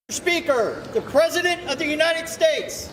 Speaker, the President of the United States.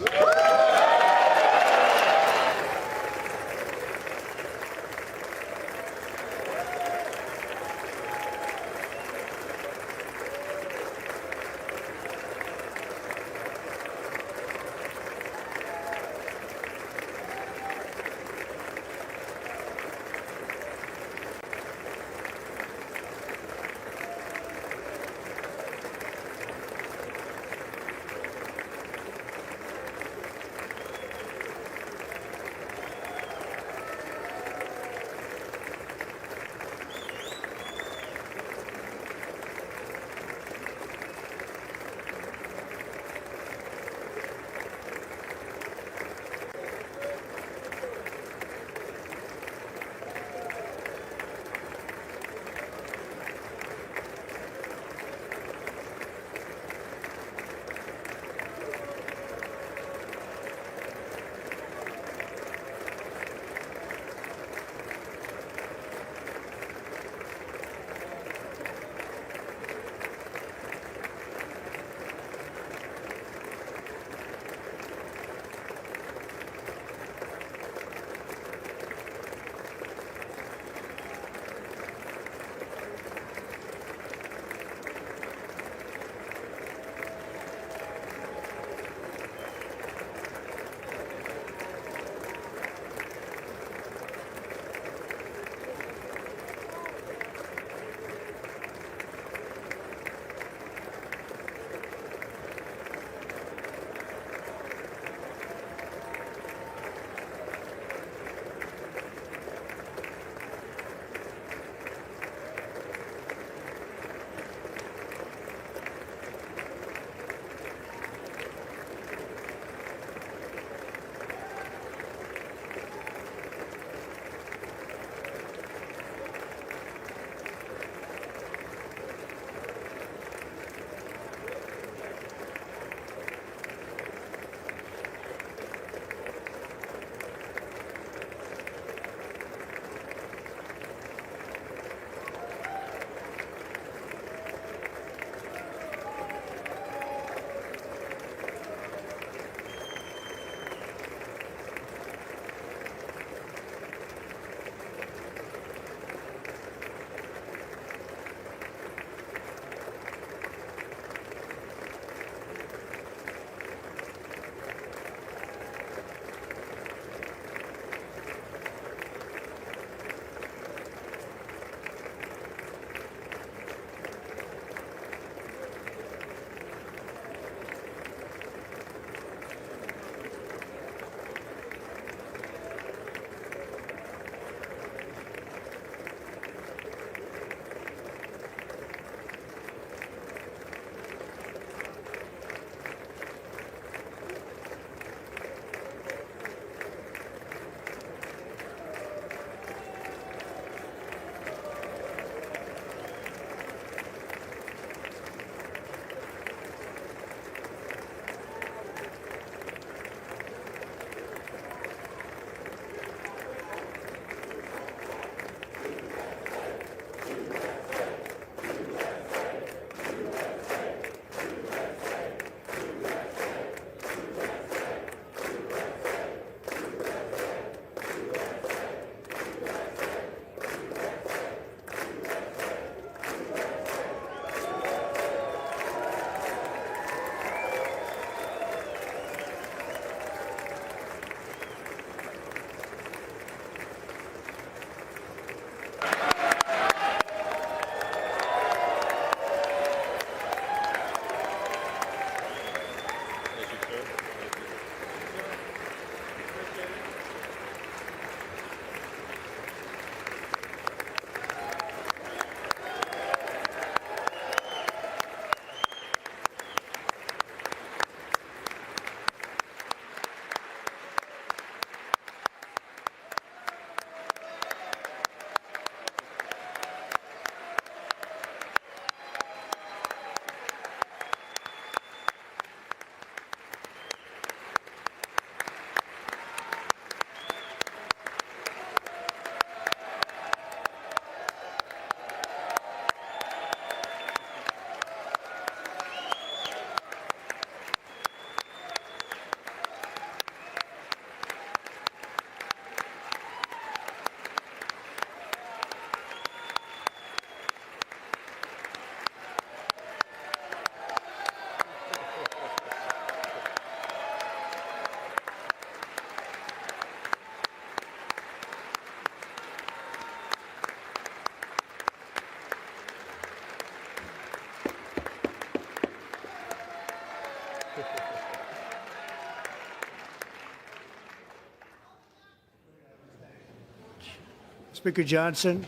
Speaker Johnson,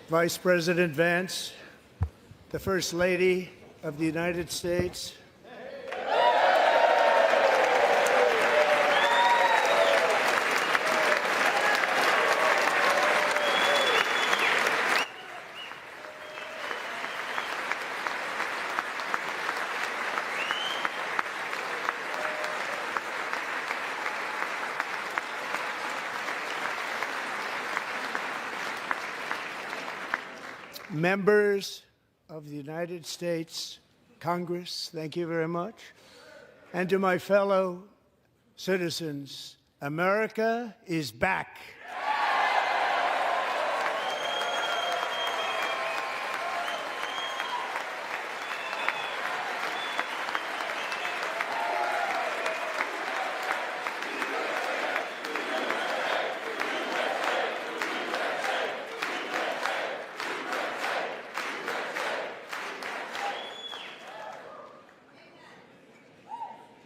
Vice President Vance, the First Lady of the United States, members of the United States Congress, thank you very much, and to my fellow citizens, America is back.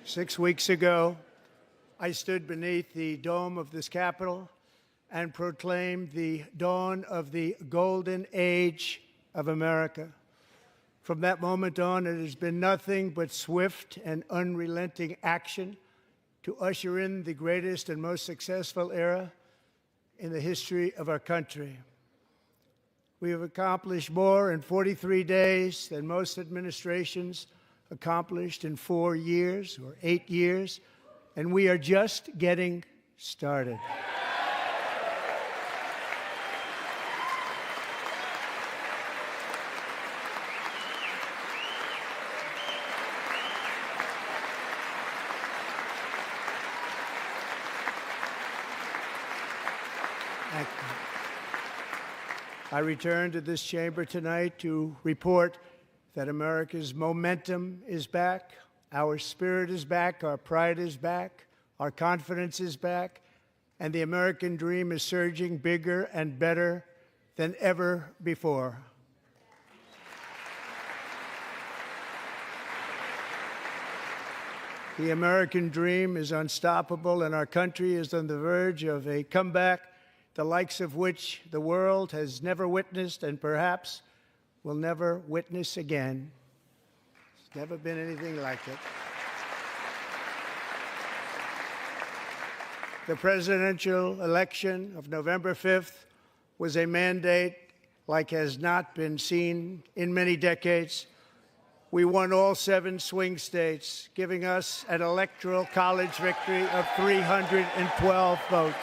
6 weeks ago, I stood beneath the dome of this Capitol and proclaimed the dawn of the golden age of America. From that moment on, it has been nothing but swift and unrelenting action to usher in the greatest and most successful era in the history of our country. We have accomplished more in 43 days than most administrations accomplished in 4 years or 8 years, and we are just getting started. I return to this chamber tonight to report that America's momentum is back, our spirit is back, our pride is back, our confidence is back, and the American dream is surging bigger and better than ever before. The American dream is unstoppable, and our country is on the verge of a comeback, the likes of which the world has never witnessed and perhaps will never witness again. There's never been anything like it. The presidential election of November 5th was a mandate like has not been seen in many decades. We won all 7 swing states, giving us an electoral college victory of 312 votes.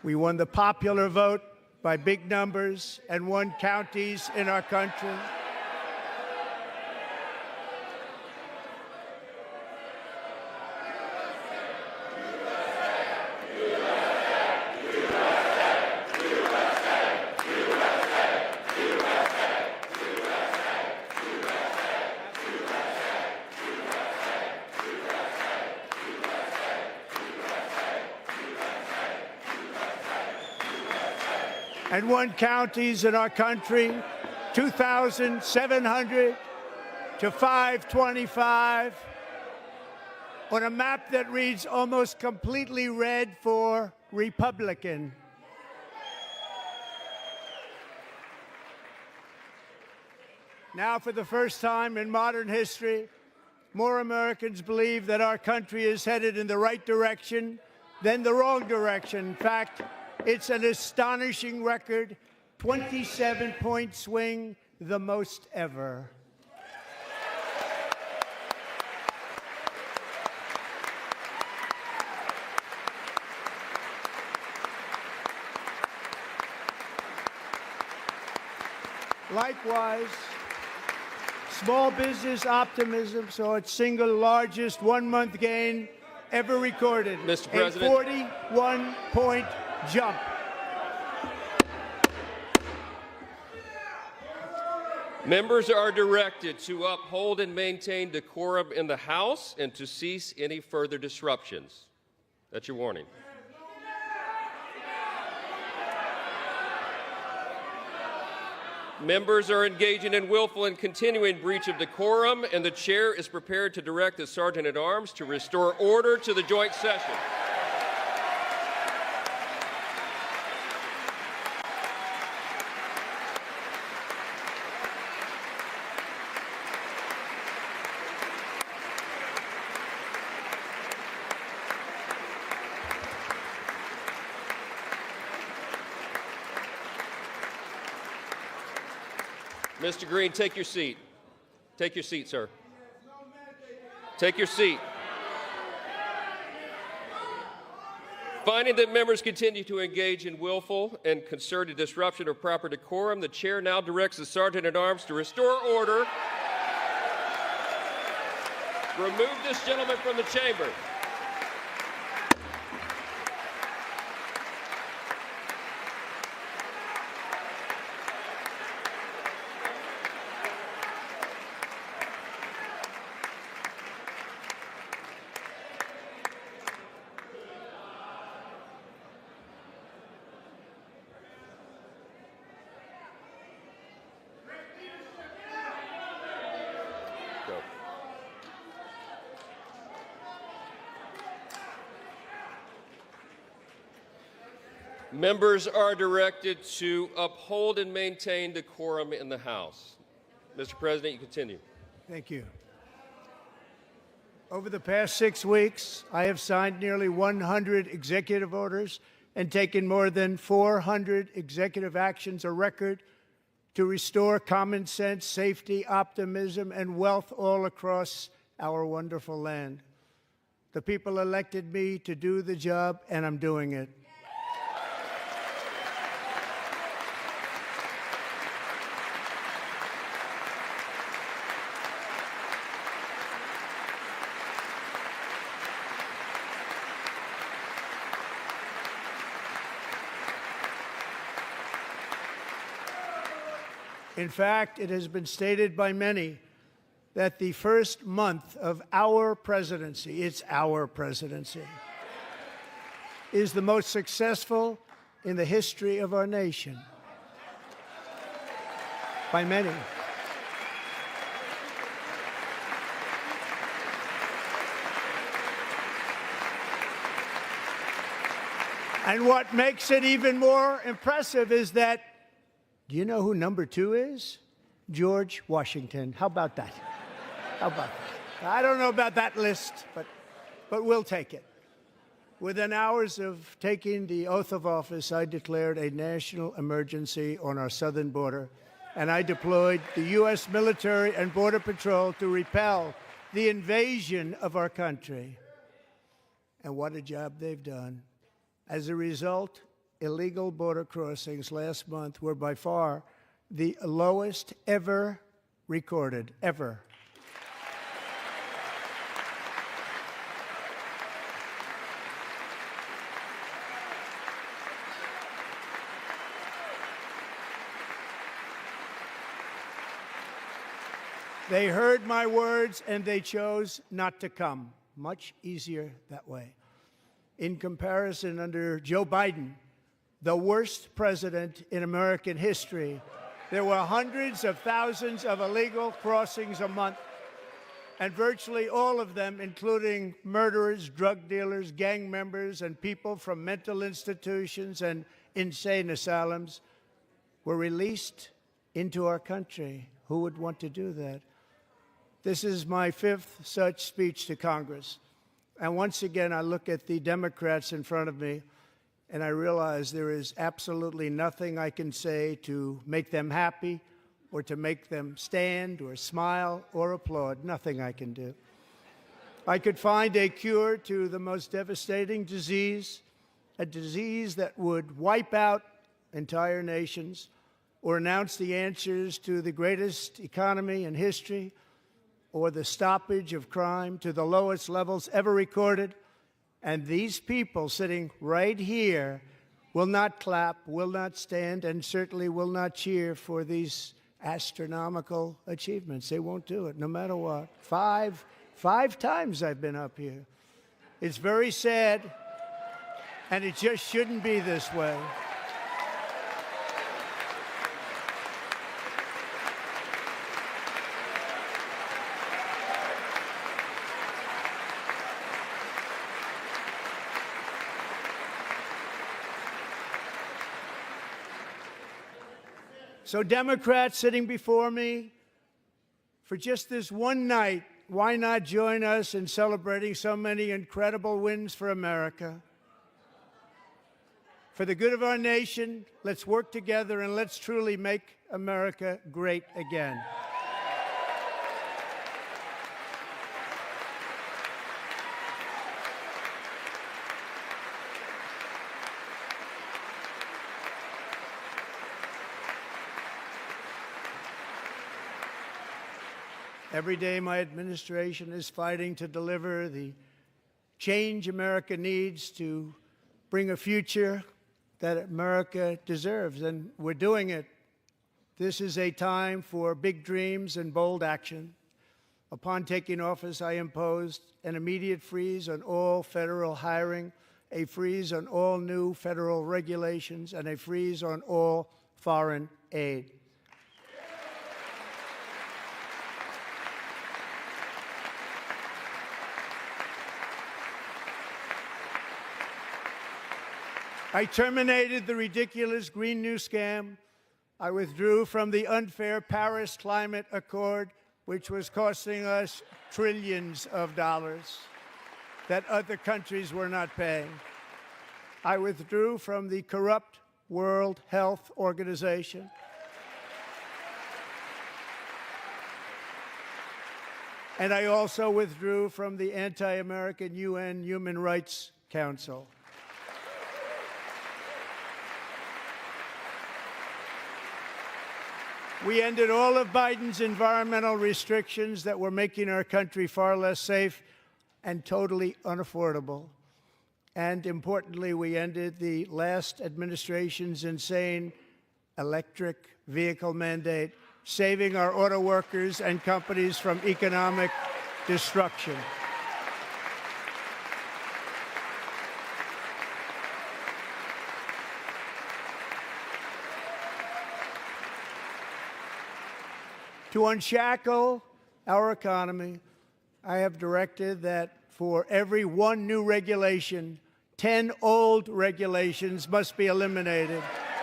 We won the popular vote by big numbers and won counties in our country. And won counties in our country, 2,700 to 525, on a map that reads almost completely red for Republican. Now, for the first time in modern history, more Americans believe that our country is headed in the right direction than the wrong direction. In fact, it's an astonishing record, 27-point swing, the most ever. Likewise, small business optimism saw its single largest one-month gain ever recorded. Mr. President. A 41-point jump. Members are directed to uphold and maintain decorum in the House and to cease any further disruptions. That's your warning. Members are engaging in willful and continuing breach of decorum, and the chair is prepared to direct the Sergeant-at-Arms to restore order to the joint session. Mr. Green, take your seat. Take your seat, sir. Take your seat. Finding that members continue to engage in willful and concerted disruption of proper decorum, the chair now directs the Sergeant-at-Arms to restore order. Remove this gentleman from the chamber. Go. Members are directed to uphold and maintain decorum in the House. Mr. President, you continue. Thank you. Over the past 6 weeks, I have signed nearly 100 executive orders and taken more than 400 executive actions, a record, to restore common sense, safety, optimism, and wealth all across our wonderful land. The people elected me to do the job, and I'm doing it. In fact, it has been stated by many that the first month of our presidency, it's our presidency, is the most successful in the history of our nation. By many. And what makes it even more impressive is that, do you know who number 2 is? George Washington. How about that? How about that? I don't know about that list, but we'll take it. Within hours of taking the oath of office, I declared a national emergency on our southern border, and I deployed the U.S. military and Border Patrol to repel the invasion of our country. And what a job they've done. As a result, illegal border crossings last month were by far the lowest ever recorded, ever. They heard my words and they chose not to come. Much easier that way. In comparison, under Joe Biden, the worst president in American history, there were hundreds of thousands of illegal crossings a month, and virtually all of them, including murderers, drug dealers, gang members, and people from mental institutions and insane asylums, were released into our country. Who would want to do that? This is my 5th such speech to Congress. And once again, I look at the Democrats in front of me, and I realize there is absolutely nothing I can say to make them happy or to make them stand or smile or applaud. Nothing I can do. I could find a cure to the most devastating disease, a disease that would wipe out entire nations, or announce the answers to the greatest economy in history, or the stoppage of crime to the lowest levels ever recorded. And these people sitting right here will not clap, will not stand, and certainly will not cheer for these astronomical achievements. They won't do it, no matter what. Five times I've been up here. It's very sad, and it just shouldn't be this way. So Democrats sitting before me, for just this one night, why not join us in celebrating so many incredible wins for America? For the good of our nation, let's work together and let's truly make America great again. Every day, my administration is fighting to deliver the change America needs to bring a future that America deserves, and we're doing it. This is a time for big dreams and bold action. Upon taking office, I imposed an immediate freeze on all federal hiring, a freeze on all new federal regulations, and a freeze on all foreign aid. I terminated the ridiculous Green New Scam. I withdrew from the unfair Paris Climate Accord, which was costing us trillions of dollars that other countries were not paying. I withdrew from the corrupt World Health Organization. And I also withdrew from the anti-American UN Human Rights Council. We ended all of Biden's environmental restrictions that were making our country far less safe and totally unaffordable. And importantly, we ended the last administration's insane electric vehicle mandate, saving our auto workers and companies from economic destruction. To unshackle our economy, I have directed that for every one new regulation, 10 old regulations must be eliminated,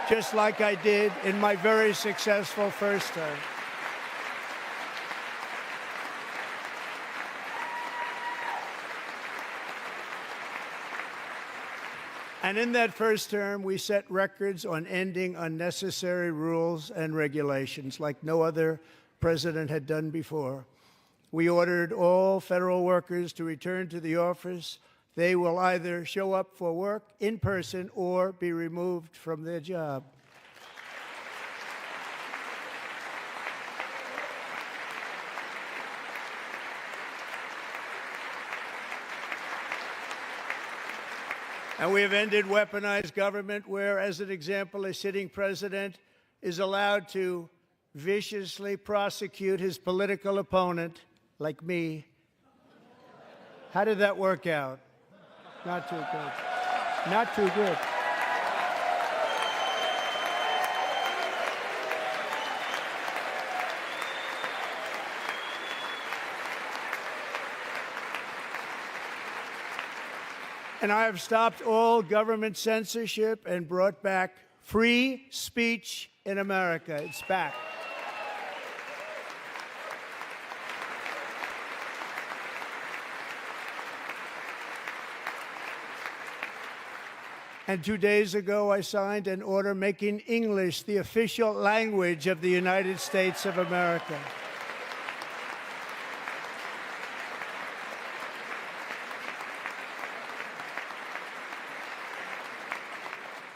just like I did in my very successful first term. And in that first term, we set records on ending unnecessary rules and regulations like no other president had done before. We ordered all federal workers to return to the office. They will either show up for work in person or be removed from their job. And we have ended weaponized government where, as an example, a sitting president is allowed to viciously prosecute his political opponent, like me. How did that work out? Not too good. Not too good. And I have stopped all government censorship and brought back free speech in America. It's back. And 2 days ago, I signed an order making English the official language of the United States of America.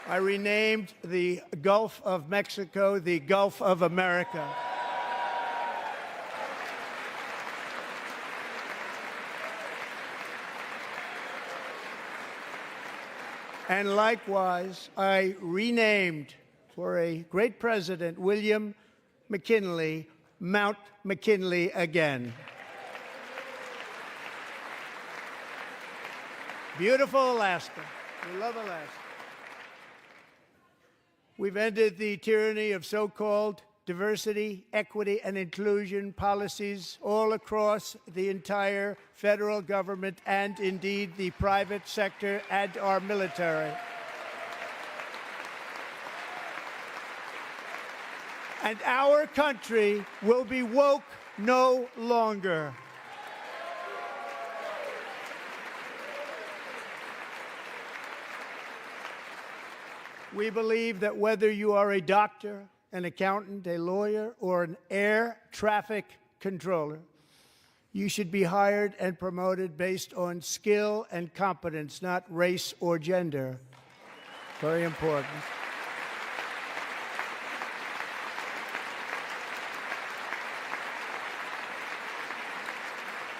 I renamed the Gulf of Mexico the Gulf of America. And likewise, I renamed, for a great president, William McKinley, Mount McKinley again. Beautiful Alaska. We love Alaska. We've ended the tyranny of so-called diversity, equity, and inclusion policies all across the entire federal government and indeed the private sector and our military. And our country will be woke no longer. We believe that whether you are a doctor, an accountant, a lawyer, or an air traffic controller, you should be hired and promoted based on skill and competence, not race or gender. Very important.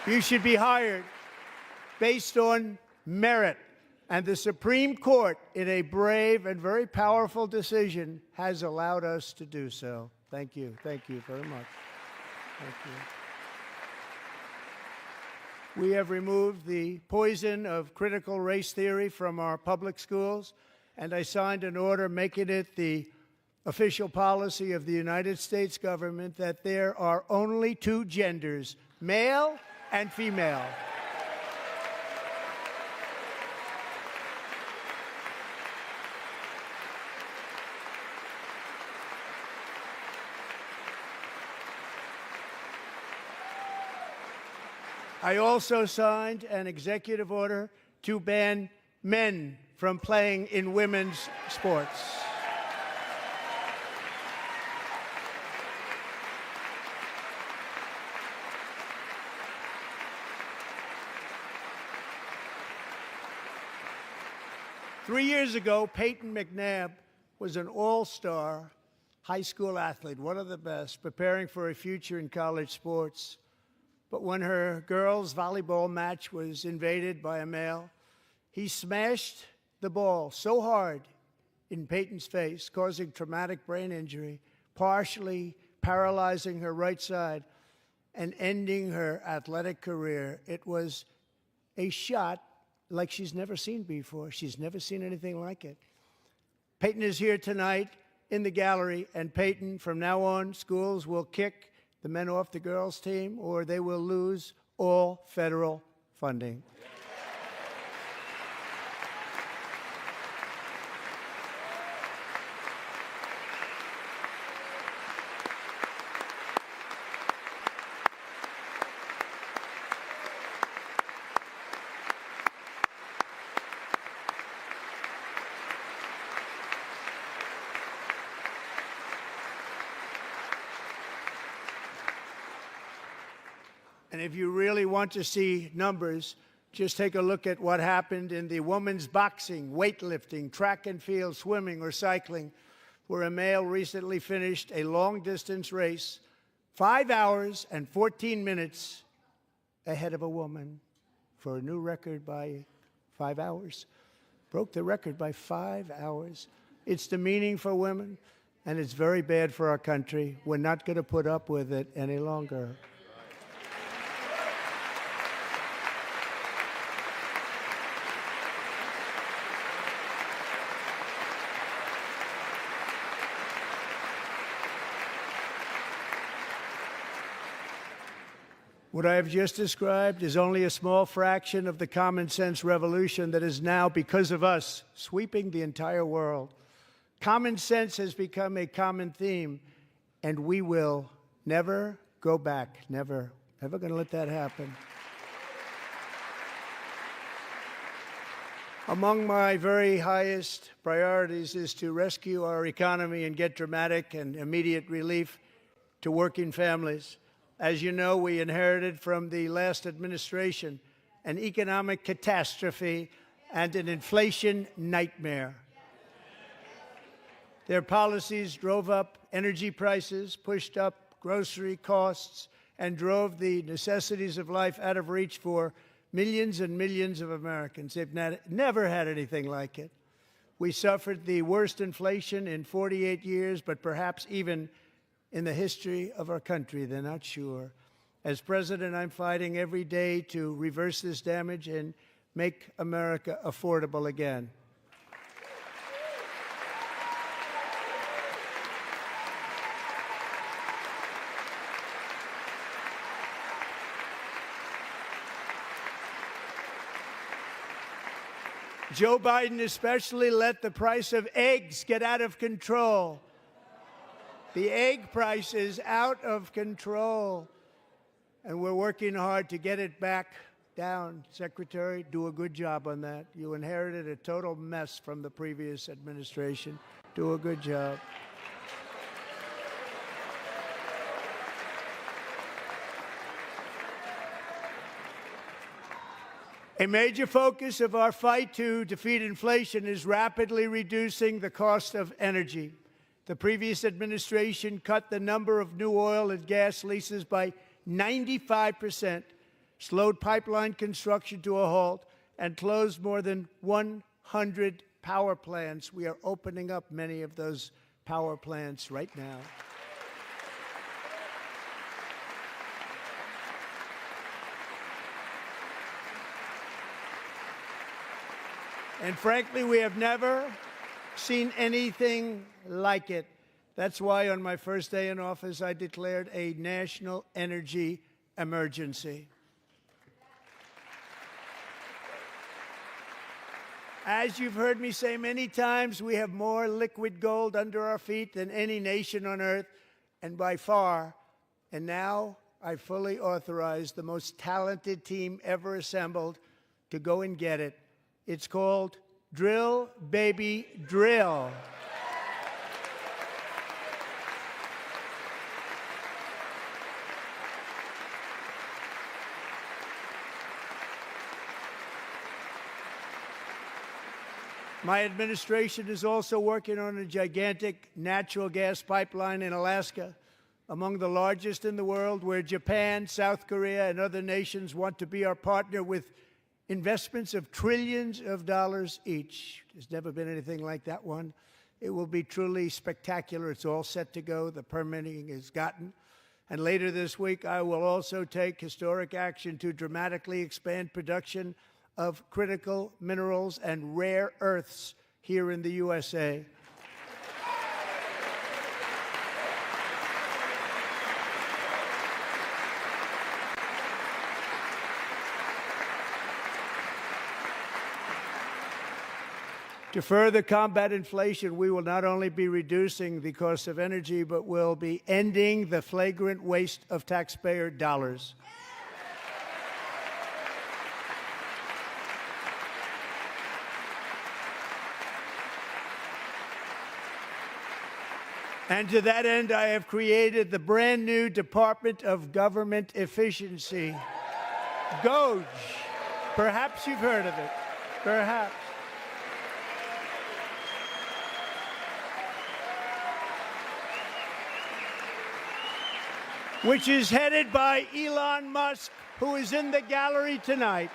You should be hired based on merit. And the Supreme Court, in a brave and very powerful decision, has allowed us to do so. Thank you. Thank you very much. Thank you. We have removed the poison of critical race theory from our public schools, and I signed an order making it the official policy of the United States government that there are only two genders, male and female. I also signed an executive order to ban men from playing in women's sports. Three years ago, Peyton McNabb was an all-star high school athlete, one of the best, preparing for a future in college sports. But when her girls' volleyball match was invaded by a male, he smashed the ball so hard in Peyton's face, causing traumatic brain injury, partially paralyzing her right side, and ending her athletic career. It was a shot like she's never seen before. She's never seen anything like it. Peyton is here tonight in the gallery, and Peyton, from now on, schools will kick the men off the girls' team, or they will lose all federal funding. And if you really want to see numbers, just take a look at what happened in the women's boxing, weightlifting, track and field, swimming, or cycling, where a male recently finished a long-distance race 5 hours and 14 minutes ahead of a woman for a new record by 5 hours. Broke the record by 5 hours. It's demeaning for women, and it's very bad for our country. We're not going to put up with it any longer. What I have just described is only a small fraction of the common sense revolution that is now, because of us, sweeping the entire world. Common sense has become a common theme, and we will never go back. Never. Never going to let that happen. Among my very highest priorities is to rescue our economy and get dramatic and immediate relief to working families. As you know, we inherited from the last administration an economic catastrophe and an inflation nightmare. Their policies drove up energy prices, pushed up grocery costs, and drove the necessities of life out of reach for millions and millions of Americans. They've never had anything like it. We suffered the worst inflation in 48 years, but perhaps even in the history of our country. They're not sure. As president, I'm fighting every day to reverse this damage and make America affordable again. Joe Biden especially let the price of eggs get out of control. The egg price is out of control, and we're working hard to get it back down. Secretary, do a good job on that. You inherited a total mess from the previous administration. Do a good job. A major focus of our fight to defeat inflation is rapidly reducing the cost of energy. The previous administration cut the number of new oil and gas leases by 95%, slowed pipeline construction to a halt, and closed more than 100 power plants. We are opening up many of those power plants right now. And frankly, we have never seen anything like it. That's why on my first day in office, I declared a national energy emergency. As you've heard me say many times, we have more liquid gold under our feet than any nation on earth, and by far. And now I fully authorize the most talented team ever assembled to go and get it. It's called Drill, Baby, Drill. My administration is also working on a gigantic natural gas pipeline in Alaska, among the largest in the world, where Japan, South Korea, and other nations want to be our partner with investments of trillions of dollars each. There's never been anything like that one. It will be truly spectacular. It's all set to go. The permitting is gotten. And later this week, I will also take historic action to dramatically expand production of critical minerals and rare earths here in the USA. To further combat inflation, we will not only be reducing the cost of energy, but will be ending the flagrant waste of taxpayer dollars. And to that end, I have created the brand new Department of Government Efficiency, DOGE. Perhaps you've heard of it. Perhaps. Which is headed by Elon Musk, who is in the gallery tonight.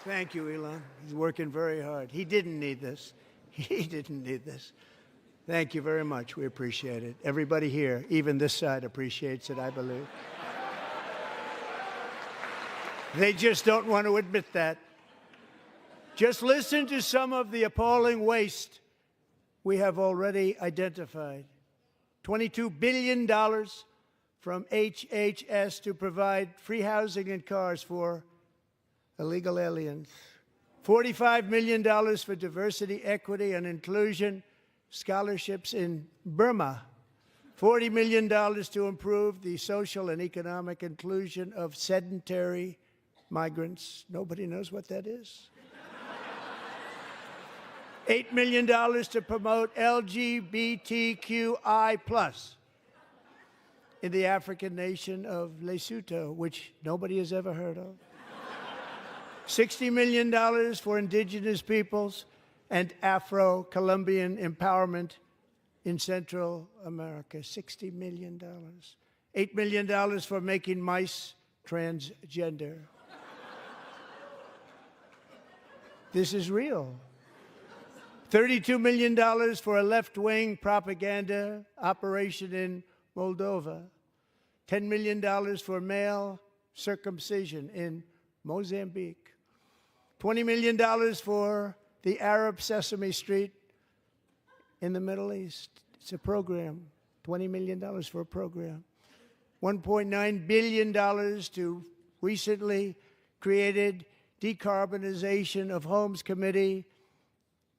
Thank you, Elon. He's working very hard. He didn't need this. He didn't need this. Thank you very much. We appreciate it. Everybody here, even this side, appreciates it, I believe. They just don't want to admit that. Just listen to some of the appalling waste we have already identified. $22 billion from HHS to provide free housing and cars for illegal aliens. $45 million for diversity, equity, and inclusion scholarships in Burma. $40 million to improve the social and economic inclusion of sedentary migrants. Nobody knows what that is. $8 million to promote LGBTQI+ in the African nation of Lesotho, which nobody has ever heard of. $60 million for indigenous peoples and Afro-Colombian empowerment in Central America. $60 million. $8 million for making mice transgender. This is real. $32 million for a left-wing propaganda operation in Moldova. $10 million for male circumcision in Mozambique. $20 million for the Arab Sesame Street in the Middle East. It's a program, $20 million for a program. $1.9 billion to recently created Decarbonization of Homes Committee,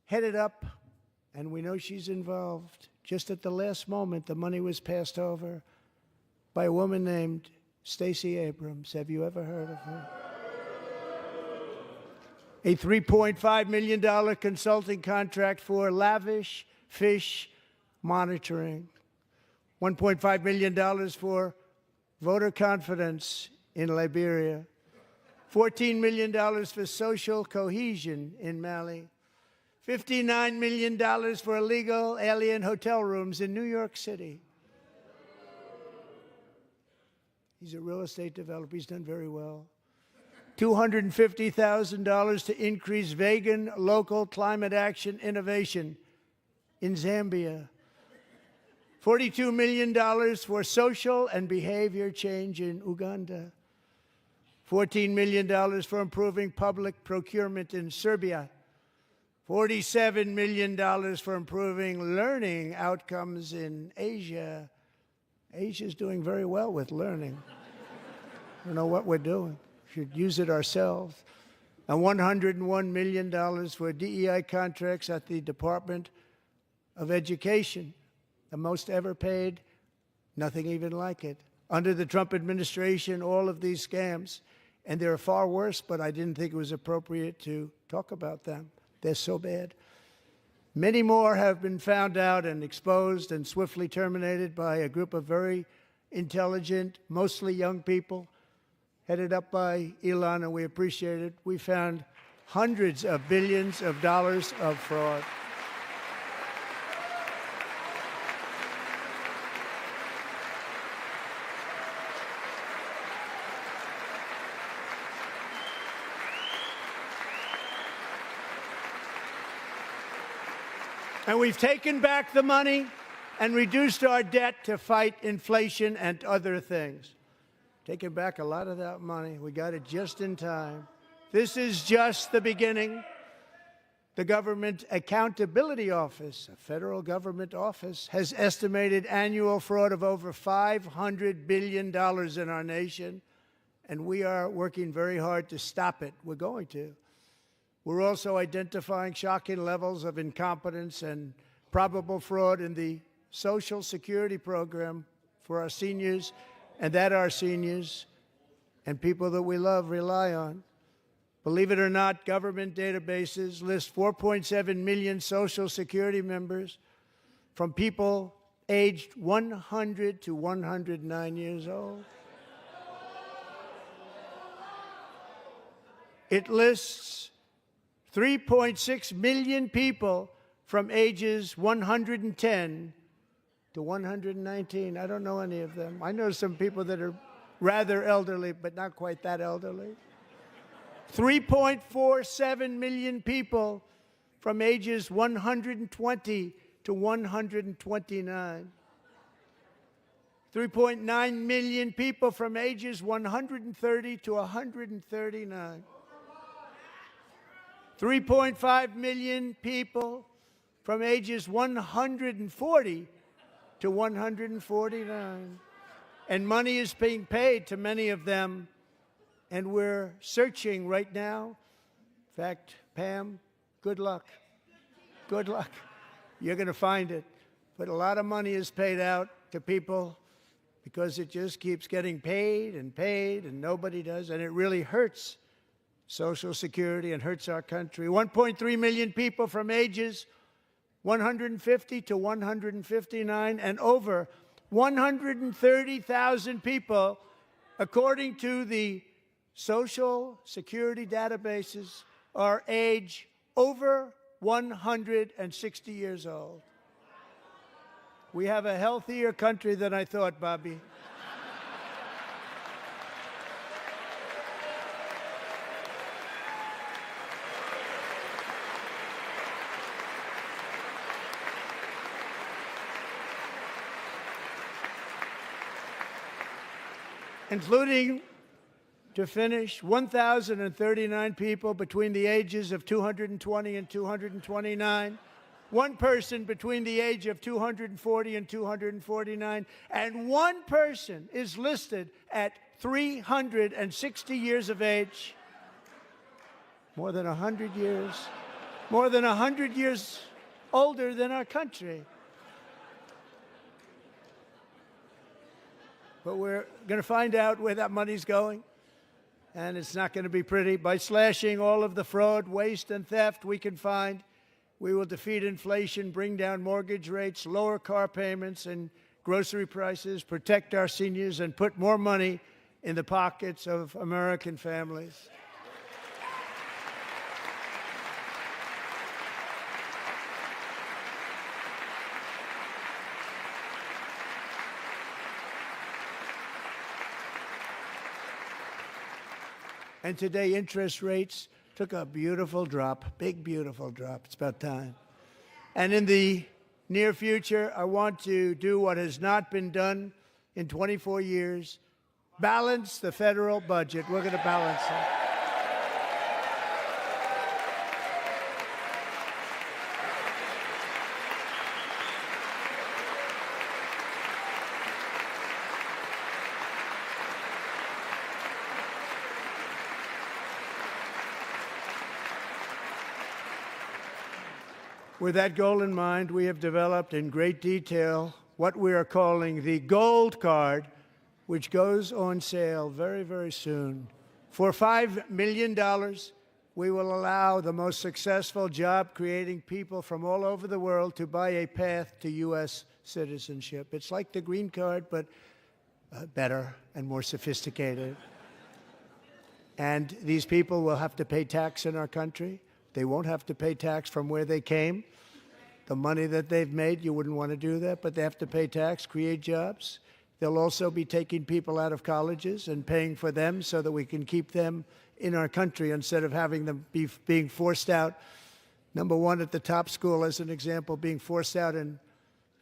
headed up, and we know she's involved. Just at the last moment, the money was passed over by a woman named Stacey Abrams. Have you ever heard of her? A $3.5 million consulting contract for lavish fish monitoring. $1.5 million for voter confidence in Liberia. $14 million for social cohesion in Mali. $59 million for illegal alien hotel rooms in New York City. He's a real estate developer. He's done very well. $250,000 to increase vegan local climate action innovation in Zambia. $42 million for social and behavior change in Uganda. $14 million for improving public procurement in Serbia. $47 million for improving learning outcomes in Asia. Asia's doing very well with learning. I don't know what we're doing. We should use it ourselves. And $101 million for DEI contracts at the Department of Education. The most ever paid, nothing even like it. Under the Trump administration, all of these scams, and they're far worse, but I didn't think it was appropriate to talk about them. They're so bad. Many more have been found out and exposed and swiftly terminated by a group of very intelligent, mostly young people, headed up by Elon, and we appreciate it. We found hundreds of billions of dollars of fraud. And we've taken back the money and reduced our debt to fight inflation and other things. Taken back a lot of that money. We got it just in time. This is just the beginning. The Government Accountability Office, a federal government office, has estimated annual fraud of over $500 billion in our nation, and we are working very hard to stop it. We're going to. We're also identifying shocking levels of incompetence and probable fraud in the Social Security program for our seniors, and that our seniors and people that we love rely on. Believe it or not, government databases list 4.7 million Social Security members from people aged 100 to 109 years old. It lists 3.6 million people from ages 110 to 119. I don't know any of them. I know some people that are rather elderly, but not quite that elderly. 3.47 million people from ages 120 to 129. 3.9 million people from ages 130 to 139. 3.5 million people from ages 140 to 149. And money is being paid to many of them, and we're searching right now. In fact, Pam, good luck. Good luck. You're going to find it. But a lot of money is paid out to people because it just keeps getting paid, and nobody does, and it really hurts Social Security and hurts our country. 1.3 million people from ages 150 to 159, and over 130,000 people, according to the Social Security databases, are age over 160 years old. We have a healthier country than I thought, Bobby. Including, to finish, 1,039 people between the ages of 220 and 229 one person between the age of 240 and 249, and one person is listed at 360 years of age. More than 100 years. More than 100 years older than our country. But we're going to find out where that money's going, and it's not going to be pretty. By slashing all of the fraud, waste, and theft we can find, we will defeat inflation, bring down mortgage rates, lower car payments and grocery prices, protect our seniors, and put more money in the pockets of American families. And today, interest rates took a beautiful drop, big, beautiful drop. It's about time. And in the near future, I want to do what has not been done in 24 years, balance the federal budget. We're going to balance it. With that goal in mind, we have developed in great detail what we are calling the Gold Card, which goes on sale very, very soon. For $5 million, we will allow the most successful job-creating people from all over the world to buy a path to U.S. citizenship. It's like the green card, but better and more sophisticated. And these people will have to pay tax in our country. They won't have to pay tax from where they came. The money that they've made, you wouldn't want to do that, but they have to pay tax, create jobs. They'll also be taking people out of colleges and paying for them so that we can keep them in our country instead of having them being forced out. Number one, at the top school, as an example, being forced out and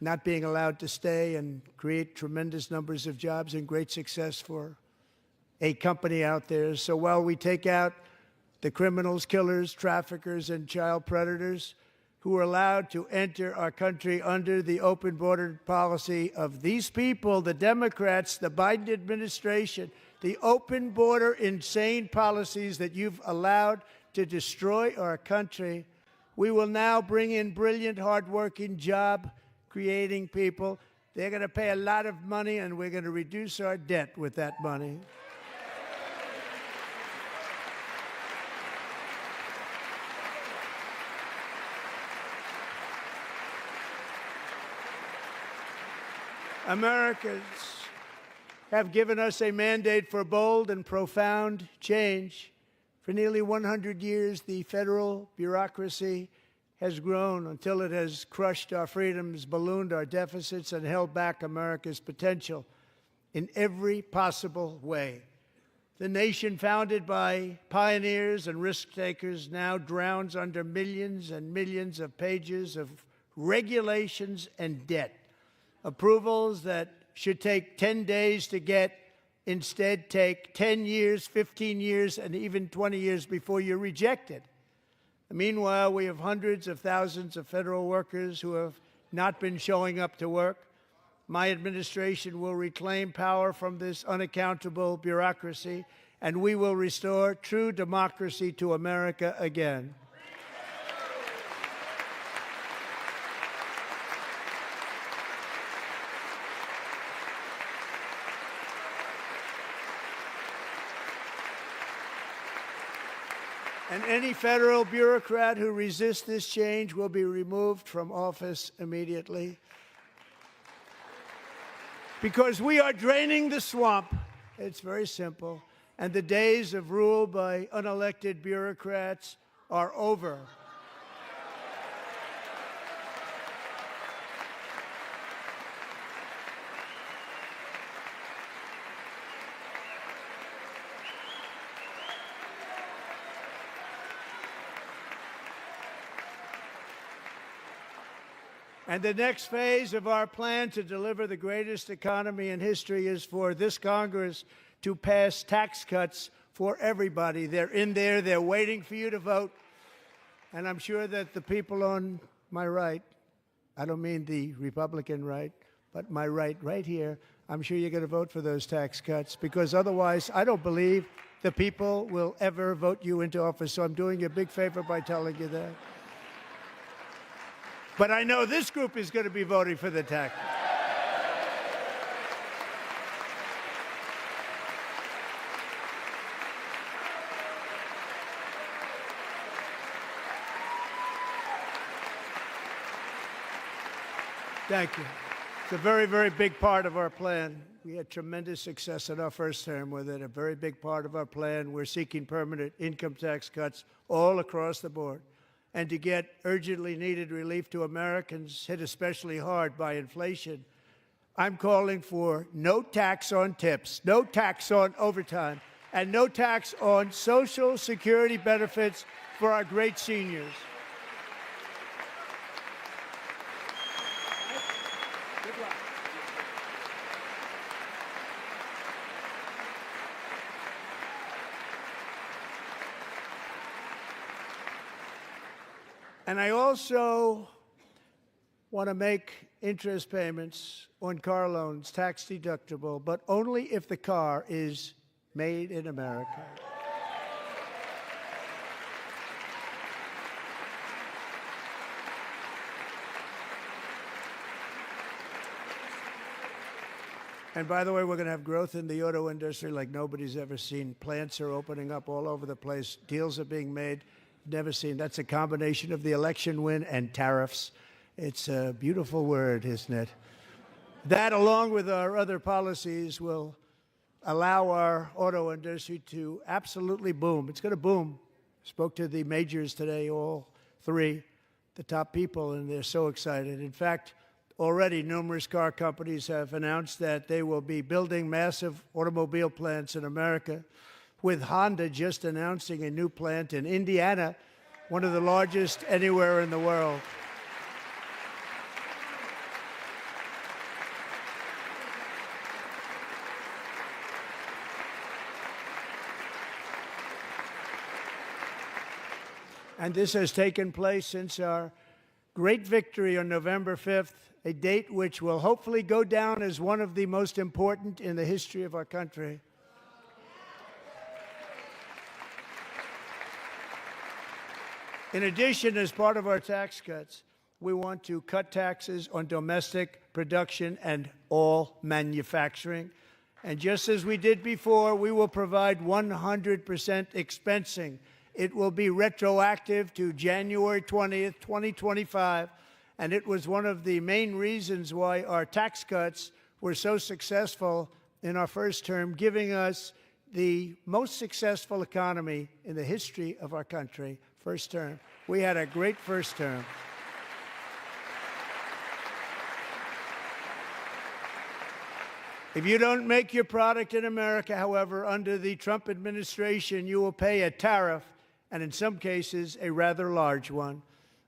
not being allowed to stay and create tremendous numbers of jobs and great success for a company out there. So while we take out the criminals, killers, traffickers, and child predators who are allowed to enter our country under the open border policy of these people, the Democrats, the Biden administration, the open border insane policies that you've allowed to destroy our country, we will now bring in brilliant, hardworking, job-creating people. They're going to pay a lot of money, and we're going to reduce our debt with that money. Americans have given us a mandate for bold and profound change. For nearly 100 years, the federal bureaucracy has grown until it has crushed our freedoms, ballooned our deficits, and held back America's potential in every possible way. The nation founded by pioneers and risk-takers now drowns under millions and millions of pages of regulations and debt. Approvals that should take 10 days to get instead take 10 years, 15 years, and even 20 years before you're rejected. Meanwhile, we have hundreds of thousands of federal workers who have not been showing up to work. My administration will reclaim power from this unaccountable bureaucracy, and we will restore true democracy to America again. And any federal bureaucrat who resists this change will be removed from office immediately. Because we are draining the swamp. It's very simple. And the days of rule by unelected bureaucrats are over. And the next phase of our plan to deliver the greatest economy in history is for this Congress to pass tax cuts for everybody. They're in there. They're waiting for you to vote. And I'm sure that the people on my right, I don't mean the Republican right, but my right here, I'm sure you're going to vote for those tax cuts, because otherwise I don't believe the people will ever vote you into office. So I'm doing you a big favor by telling you that. But I know this group is going to be voting for the tax. Thank you. It's a very, very big part of our plan. We had tremendous success in our first term with it. A very big part of our plan. We're seeking permanent income tax cuts all across the board. And to get urgently needed relief to Americans hit especially hard by inflation, I'm calling for no tax on tips, no tax on overtime, and no tax on Social Security benefits for our great seniors. And I also want to make interest payments on car loans tax deductible, but only if the car is made in America. And by the way, we're going to have growth in the auto industry like nobody's ever seen. Plants are opening up all over the place. Deals are being made. Never seen. That's a combination of the election win and tariffs. It's a beautiful word, isn't it? That, along with our other policies, will allow our auto industry to absolutely boom. It's going to boom. Spoke to the majors today, all three, the top people, and they're so excited. In fact, already numerous car companies have announced that they will be building massive automobile plants in America, with Honda just announcing a new plant in Indiana, one of the largest anywhere in the world. And this has taken place since our great victory on November 5th, a date which will hopefully go down as one of the most important in the history of our country. In addition, as part of our tax cuts, we want to cut taxes on domestic production and all manufacturing. And just as we did before, we will provide 100% expensing. It will be retroactive to January 20th, 2025. And it was one of the main reasons why our tax cuts were so successful in our first term, giving us the most successful economy in the history of our country. First term. We had a great first term. If you don't make your product in America, however, under the Trump administration, you will pay a tariff, and in some cases, a rather large one.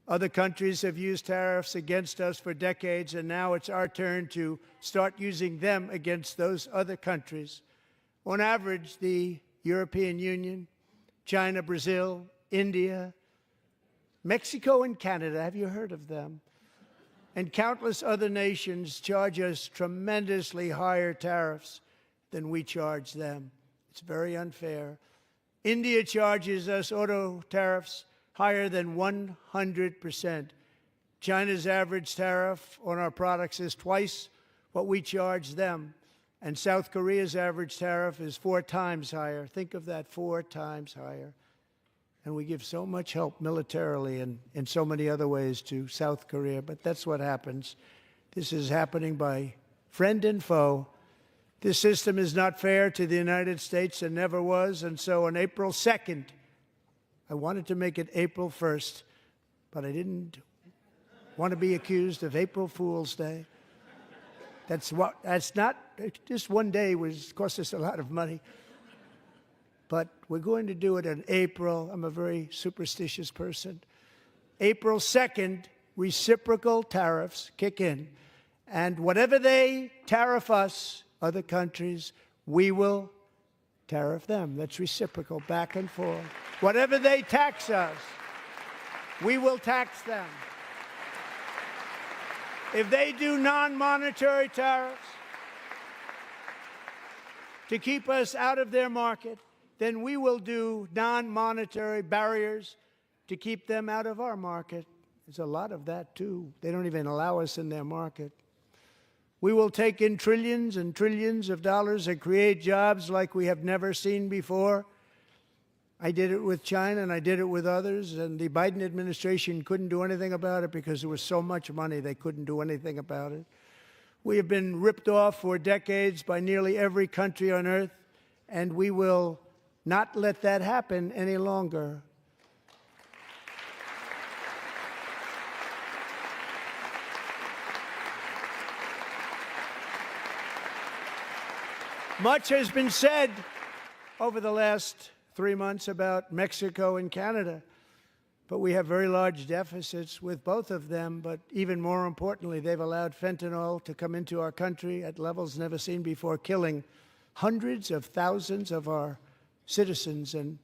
Other countries have used tariffs against us for decades, and now it's our turn to start using them against those other countries. On average, the European Union, China, Brazil, India, Mexico, and Canada, have you heard of them? And countless other nations charge us tremendously higher tariffs than we charge them. It's very unfair. India charges us auto tariffs higher than 100%. China's average tariff on our products is twice what we charge them. And South Korea's average tariff is 4 times higher. Think of that, 4 times higher. And we give so much help militarily and in so many other ways to South Korea. But that's what happens. This is happening by friend and foe. This system is not fair to the United States and never was. And so on April 2nd, I wanted to make it April 1st, but I didn't want to be accused of April Fool's Day. That's not, just one day cost us a lot of money. But we're going to do it in April. I'm a very superstitious person. April 2nd, reciprocal tariffs kick in. And whatever they tariff us, other countries, we will tariff them. That's reciprocal, back and forth. Whatever they tax us, we will tax them. If they do non-monetary tariffs to keep us out of their market, then we will do non-monetary barriers to keep them out of our market. There's a lot of that, too. They don't even allow us in their market. We will take in trillions and trillions of dollars and create jobs like we have never seen before. I did it with China, and I did it with others, and the Biden administration couldn't do anything about it because there was so much money they couldn't do anything about it. We have been ripped off for decades by nearly every country on earth, and we will not let that happen any longer. Much has been said over the last 3 months about Mexico and Canada, but we have very large deficits with both of them. But even more importantly, they've allowed fentanyl to come into our country at levels never seen before, killing hundreds of thousands of our citizens and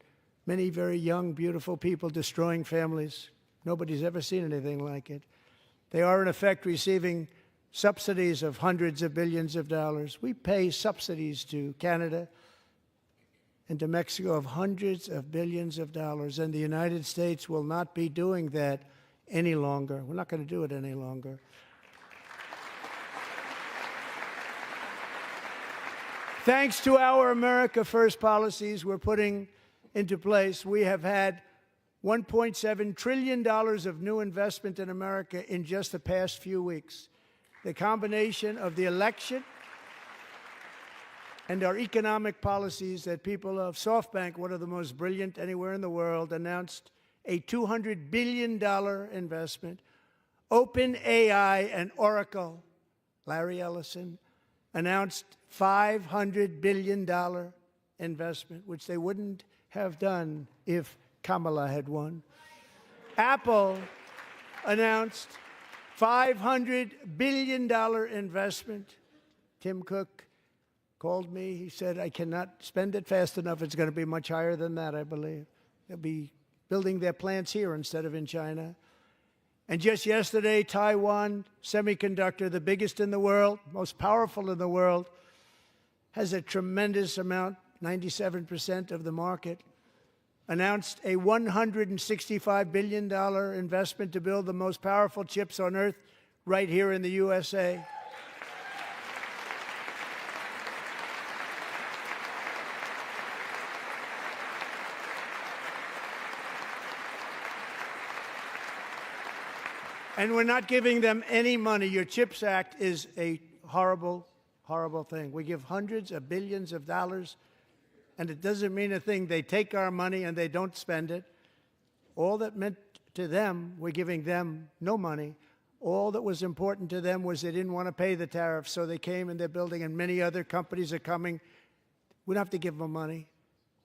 many very young, beautiful people, destroying families. Nobody's ever seen anything like it. They are, in effect, receiving subsidies of hundreds of billions of dollars. We pay subsidies to Canada and to Mexico of hundreds of billions of dollars, and the United States will not be doing that any longer. We're not going to do it any longer. Thanks to our America First policies we're putting into place, we have had $1.7 trillion of new investment in America in just the past few weeks. The combination of the election and our economic policies that people of SoftBank, one of the most brilliant anywhere in the world, announced a $200 billion investment. OpenAI and Oracle, Larry Ellison, announced $500 billion investment, which they wouldn't have done if Kamala had won. Apple announced $500 billion investment. Tim Cook called me. He said, I cannot spend it fast enough. It's going to be much higher than that, I believe. They'll be building their plants here instead of in China. And just yesterday, Taiwan Semiconductor, the biggest in the world, most powerful in the world, has a tremendous amount, 97% of the market, announced a $165 billion investment to build the most powerful chips on earth right here in the USA. And we're not giving them any money. Your CHIPS Act is a horrible, horrible thing. We give hundreds of billions of dollars, and it doesn't mean a thing. They take our money and they don't spend it. All that meant to them, we're giving them no money. All that was important to them was they didn't want to pay the tariffs, so they came and they're building, and many other companies are coming. We don't have to give them money.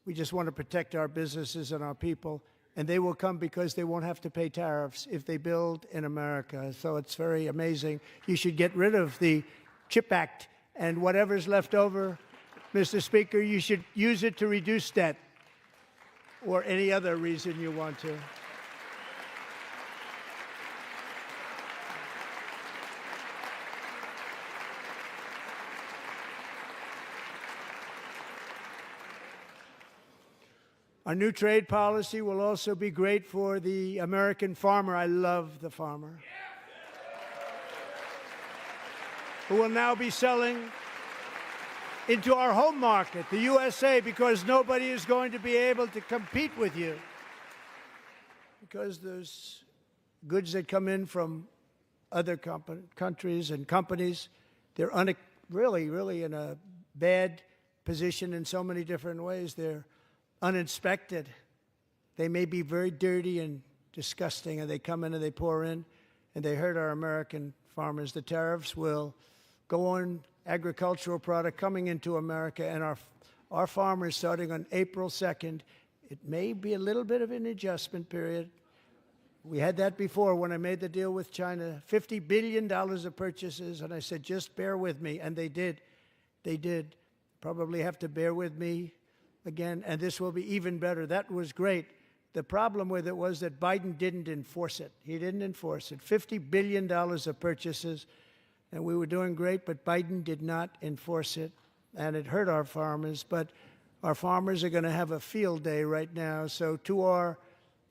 We just want to protect our businesses and our people. And they will come because they won't have to pay tariffs if they build in America. So it's very amazing. You should get rid of the CHIP Act, and whatever's left over, Mr. Speaker, you should use it to reduce debt or any other reason you want to. Our new trade policy will also be great for the American farmer. I love the farmer, who will now be selling into our home market, the USA, because nobody is going to be able to compete with you. Because there's goods that come in from other countries and companies, they're really in a bad position in so many different ways. They're uninspected. They may be very dirty and disgusting, and they come in and they pour in, and they hurt our American farmers. The tariffs will go on agricultural product coming into America, and our farmers, starting on April 2nd, it may be a little bit of an adjustment period. We had that before when I made the deal with China, $50 billion of purchases, and I said, just bear with me, and they did. They did. Probably have to bear with me again, and this will be even better. That was great. The problem with it was that Biden didn't enforce it. He didn't enforce it. $50 billion of purchases, and we were doing great, but Biden did not enforce it, and it hurt our farmers. But our farmers are going to have a field day right now. So to our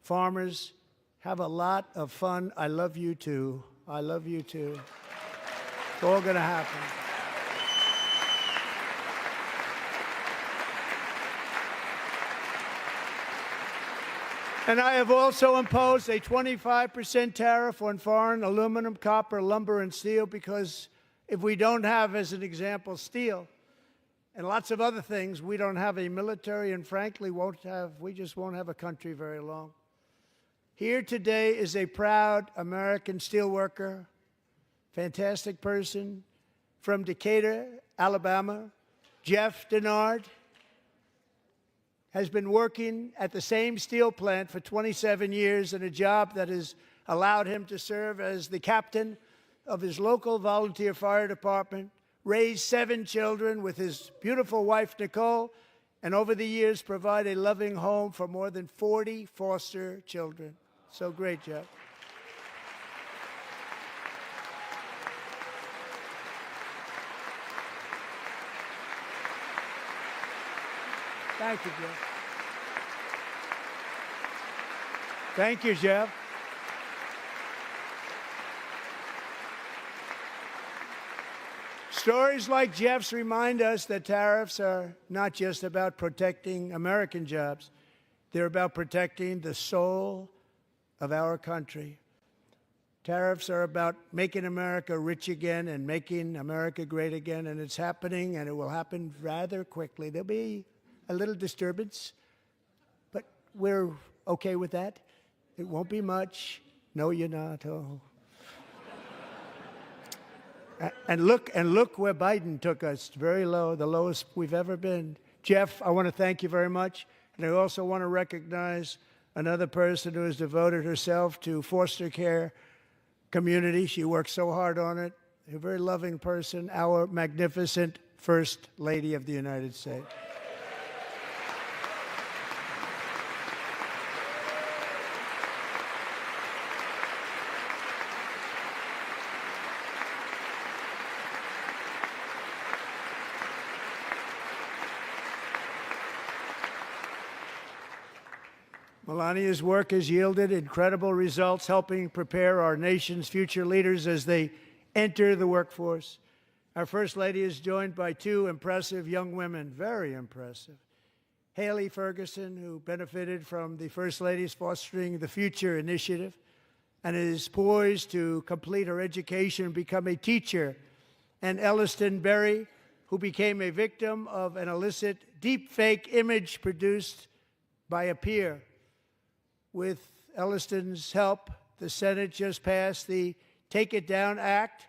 farmers, have a lot of fun. I love you too. I love you too. It's all going to happen. And I have also imposed a 25% tariff on foreign aluminum, copper, lumber, and steel, because if we don't have, as an example, steel and lots of other things, we don't have a military, and frankly, we just won't have a country very long. Here today is a proud American steelworker, fantastic person from Decatur, Alabama, Jeff Denard. Has been working at the same steel plant for 27 years in a job that has allowed him to serve as the captain of his local volunteer fire department, raise 7 children with his beautiful wife, Nicole, and over the years provide a loving home for more than 40 foster children. So great, Jeff. Thank you, Jeff. Thank you, Jeff. Stories like Jeff's remind us that tariffs are not just about protecting American jobs. They're about protecting the soul of our country. Tariffs are about making America rich again and making America great again, and it's happening, and it will happen rather quickly. There'll be a little disturbance, but we're okay with that. It won't be much. No, you're not. Oh. And look where Biden took us, very low, the lowest we've ever been. Jeff, I want to thank you very much. And I also want to recognize another person who has devoted herself to foster care community. She works so hard on it. A very loving person, our magnificent First Lady of the United States. Melania's work has yielded incredible results, helping prepare our nation's future leaders as they enter the workforce. Our First Lady is joined by 2 impressive young women, very impressive. Haley Ferguson, who benefited from the First Lady's Fostering the Future initiative and is poised to complete her education and become a teacher. And Elliston Berry, who became a victim of an illicit deepfake image produced by a peer. With Elliston's help, the Senate just passed the Take It Down Act,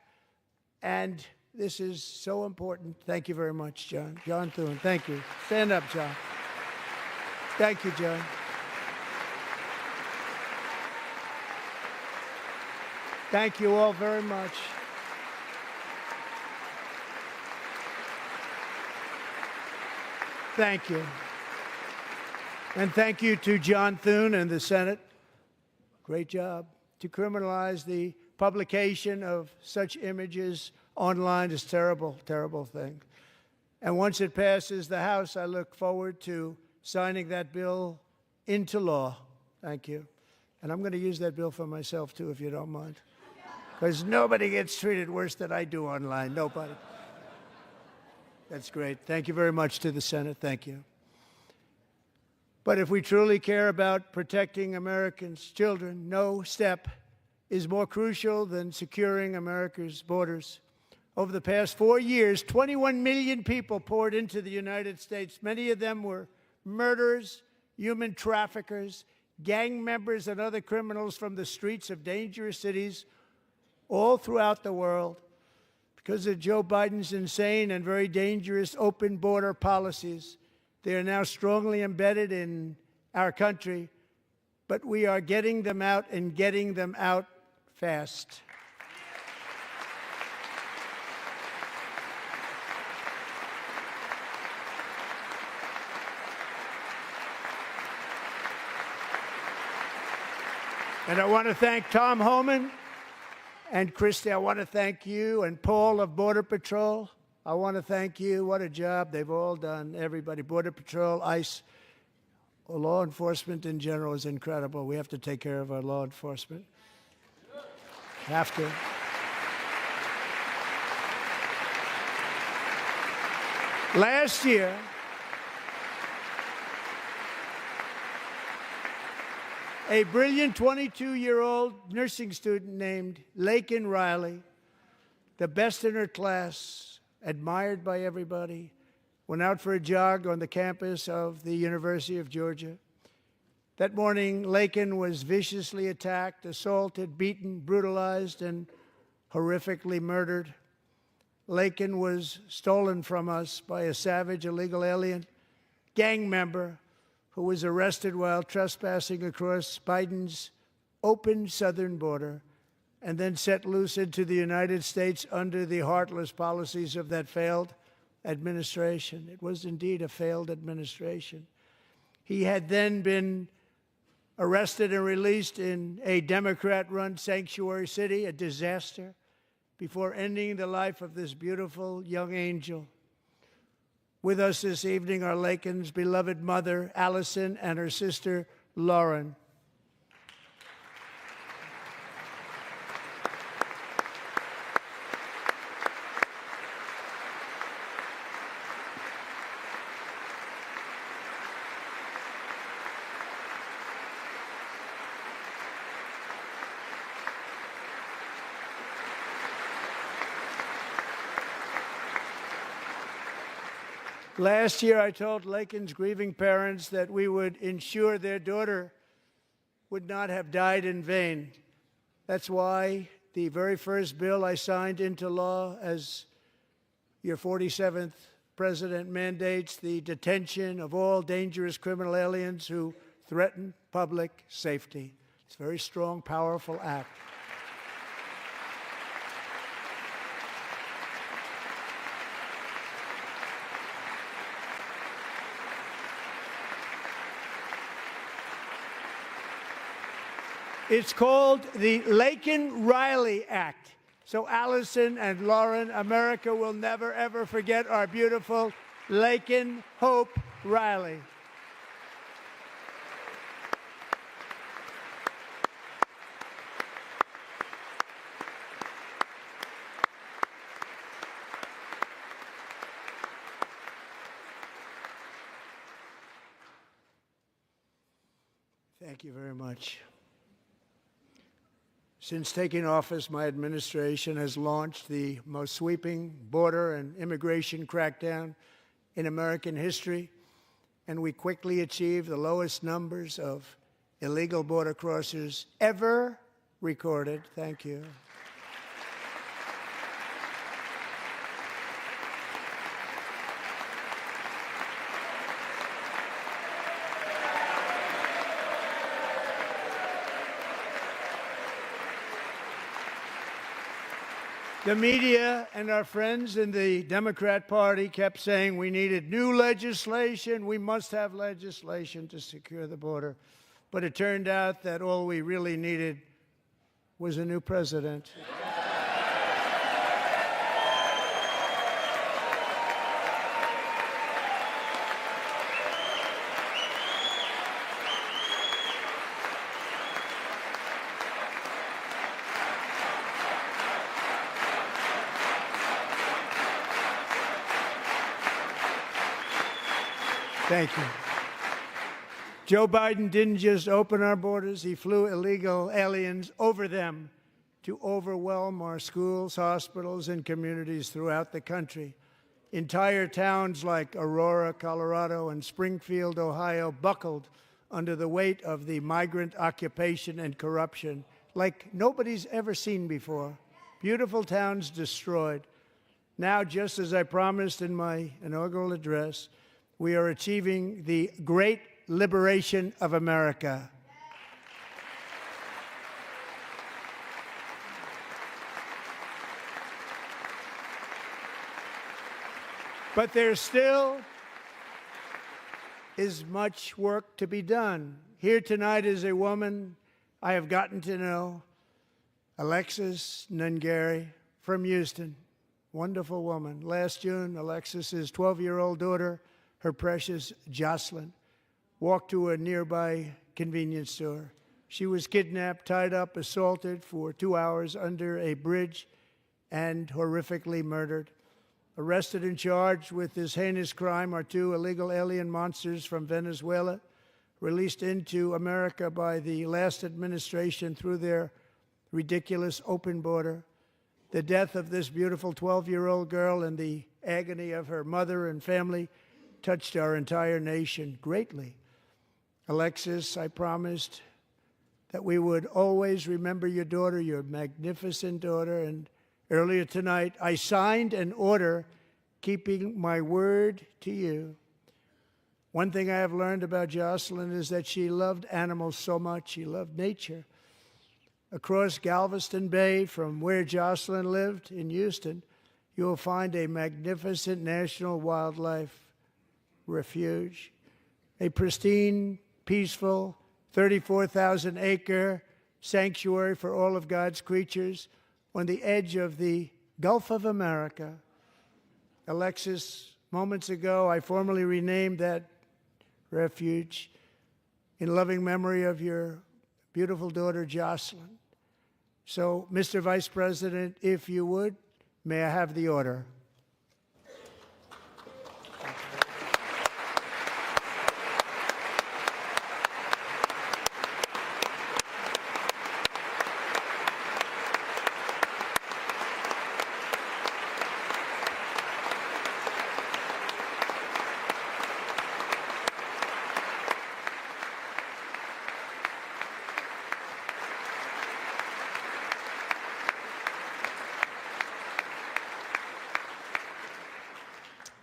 and this is so important. Thank you very much, John. John Thune, thank you. Stand up, John. Thank you, John. Thank you all very much. Thank you. And thank you to John Thune and the Senate. Great job. To criminalize the publication of such images online is a terrible, terrible thing. And once it passes the House, I look forward to signing that bill into law. Thank you. And I'm going to use that bill for myself, too, if you don't mind. Because nobody gets treated worse than I do online. Nobody. That's great. Thank you very much to the Senate. Thank you. But if we truly care about protecting Americans' children, no step is more crucial than securing America's borders. Over the past 4 years, 21 million people poured into the United States. Many of them were murderers, human traffickers, gang members, and other criminals from the streets of dangerous cities all throughout the world. Because of Joe Biden's insane and very dangerous open border policies, they are now strongly embedded in our country, but we are getting them out and getting them out fast. And I want to thank Tom Homan and Christy. I want to thank you and Paul of Border Patrol. I want to thank you. What a job they've all done. Everybody, Border Patrol, ICE, law enforcement in general is incredible. We have to take care of our law enforcement. Have to. Last year, a brilliant 22-year-old nursing student named Laken Riley, the best in her class, admired by everybody, went out for a jog on the campus of the University of Georgia. That morning, Laken was viciously attacked, assaulted, beaten, brutalized, and horrifically murdered. Laken was stolen from us by a savage illegal alien gang member who was arrested while trespassing across Biden's open southern border and then set loose into the United States under the heartless policies of that failed administration. It was indeed a failed administration. He had then been arrested and released in a Democrat-run sanctuary city, a disaster, before ending the life of this beautiful young angel. With us this evening are Laken's beloved mother, Allison, and her sister, Lauren. Last year, I told Laken's grieving parents that we would ensure their daughter would not have died in vain. That's why the very first bill I signed into law as your 47th president mandates the detention of all dangerous criminal aliens who threaten public safety. It's a very strong, powerful act. It's called the Laken-Riley Act. So Allison and Lauren, America will never, ever forget our beautiful Laken Hope Riley. Thank you very much. Since taking office, my administration has launched the most sweeping border and immigration crackdown in American history, and we quickly achieved the lowest numbers of illegal border crossers ever recorded. Thank you. The media and our friends in the Democrat Party kept saying we needed new legislation, we must have legislation to secure the border. But it turned out that all we really needed was a new president. Thank you. Joe Biden didn't just open our borders, he flew illegal aliens over them to overwhelm our schools, hospitals, and communities throughout the country. Entire towns like Aurora, Colorado, and Springfield, Ohio, buckled under the weight of the migrant occupation and corruption like nobody's ever seen before. Beautiful towns destroyed. Now, just as I promised in my inaugural address, we are achieving the great liberation of America. But there still is much work to be done. Here tonight is a woman I have gotten to know Alexis Nungary from Houston. Wonderful woman. Last June, Alexis's 12-year-old daughter, her precious Jocelyn, walked to a nearby convenience store. She was kidnapped, tied up, assaulted for 2 hours under a bridge, and horrifically murdered. Arrested and charged with this heinous crime are 2 illegal alien monsters from Venezuela, released into America by the last administration through their ridiculous open border. The death of this beautiful 12-year-old girl and the agony of her mother and family touched our entire nation greatly. Alexis, I promised that we would always remember your daughter, your magnificent daughter, and earlier tonight I signed an order keeping my word to you. One thing I have learned about Jocelyn is that she loved animals so much. She loved nature. Across Galveston Bay, from where Jocelyn lived in Houston, you will find a magnificent national wildlife refuge, a pristine, peaceful, 34,000-acre sanctuary for all of God's creatures on the edge of the Gulf of America. Alexis, moments ago, I formally renamed that refuge in loving memory of your beautiful daughter, Jocelyn. So, Mr. Vice President, if you would, may I have the order?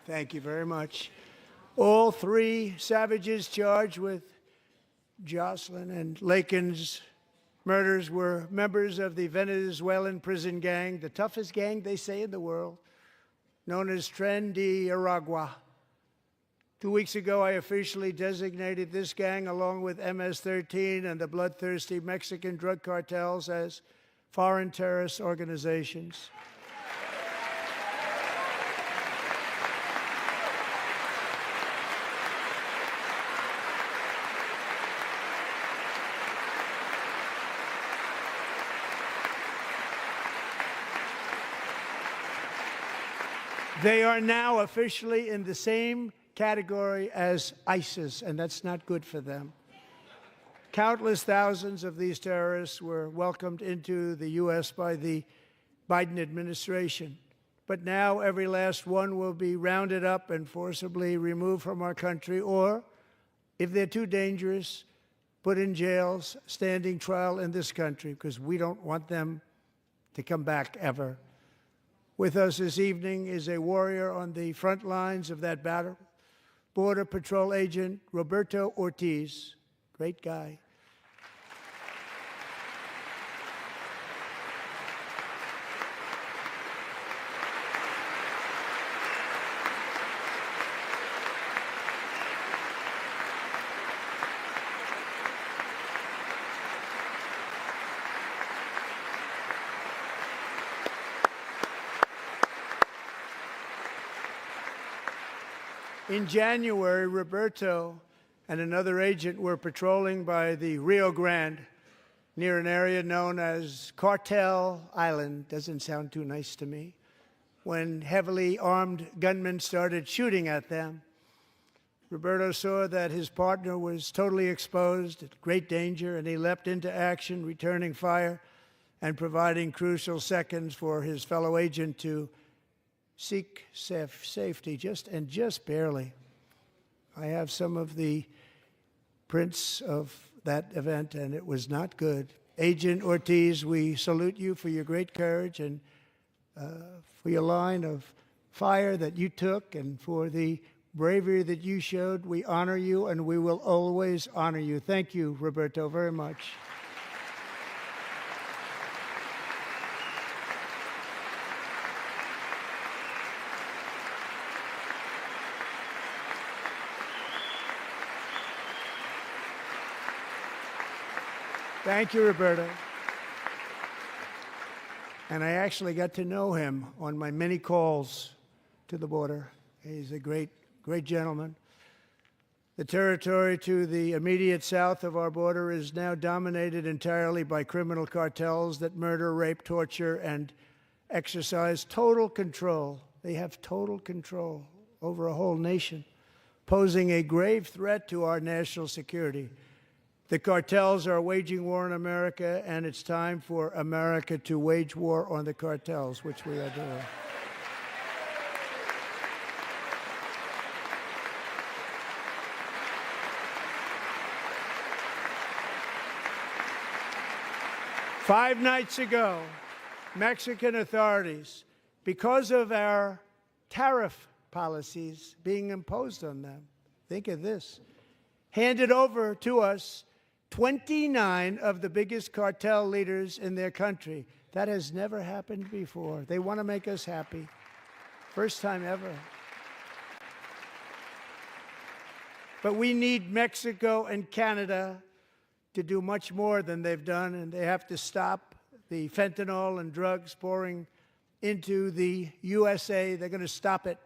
Thank you very much. All 3 savages charged with Jocelyn and Lakin's murders were members of the Venezuelan prison gang, the toughest gang, they say, in the world, known as Tren de Aragua. 2 weeks ago, I officially designated this gang, along with MS-13 and the bloodthirsty Mexican drug cartels, as foreign terrorist organizations. They are now officially in the same category as ISIS, and that's not good for them. Countless thousands of these terrorists were welcomed into the U.S. by the Biden administration. But now every last one will be rounded up and forcibly removed from our country, or, if they're too dangerous, put in jails, standing trial in this country, because we don't want them to come back ever. With us this evening is a warrior on the front lines of that battle, Border Patrol Agent Roberto Ortiz. Great guy. In January, Roberto and another agent were patrolling by the Rio Grande near an area known as Cartel Island. Doesn't sound too nice to me. When heavily armed gunmen started shooting at them, Roberto saw that his partner was totally exposed, at great danger, and he leapt into action, returning fire and providing crucial seconds for his fellow agent to seek safety, just barely. I have some of the prints of that event, and it was not good. Agent Ortiz, we salute you for your great courage and for your line of fire that you took and for the bravery that you showed. We honor you, and we will always honor you. Thank you, Roberto, very much. Thank you, Roberta. And I actually got to know him on my many calls to the border. He's a great, great gentleman. The territory to the immediate south of our border is now dominated entirely by criminal cartels that murder, rape, torture, and exercise total control. They have total control over a whole nation, posing a grave threat to our national security. The cartels are waging war on America, and it's time for America to wage war on the cartels, which we are doing. Five nights ago, Mexican authorities, because of our tariff policies being imposed on them, think of this, handed over to us 29 of the biggest cartel leaders in their country. That has never happened before. They want to make us happy. First time ever. But we need Mexico and Canada to do much more than they've done, and they have to stop the fentanyl and drugs pouring into the USA. They're going to stop it.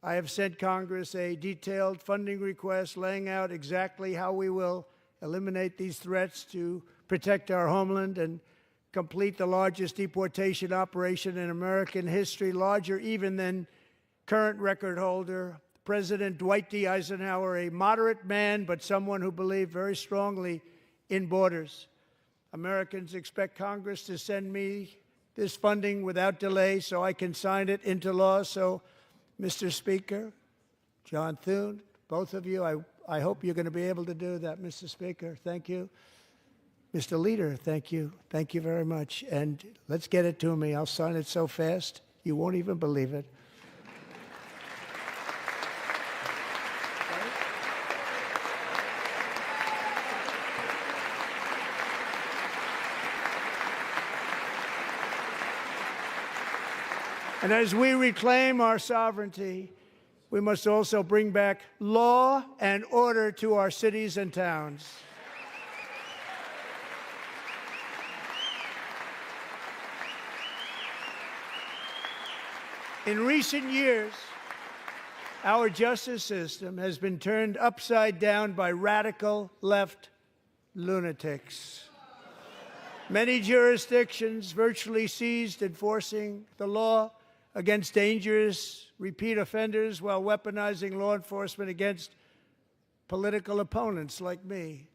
I have sent Congress a detailed funding request laying out exactly how we will eliminate these threats to protect our homeland and complete the largest deportation operation in American history, larger even than current record holder President Dwight D. Eisenhower, a moderate man, but someone who believed very strongly in borders. Americans expect Congress to send me this funding without delay so I can sign it into law. So, Mr. Speaker, John Thune, both of you, I hope you're going to be able to do that, Mr. Speaker. Thank you. Mr. Leader, thank you. Thank you very much. And let's get it to me. I'll sign it so fast, you won't even believe it. And as we reclaim our sovereignty, we must also bring back law and order to our cities and towns. In recent years, our justice system has been turned upside down by radical left lunatics. Many jurisdictions virtually ceased enforcing the law against dangerous repeat offenders while weaponizing law enforcement against political opponents like me.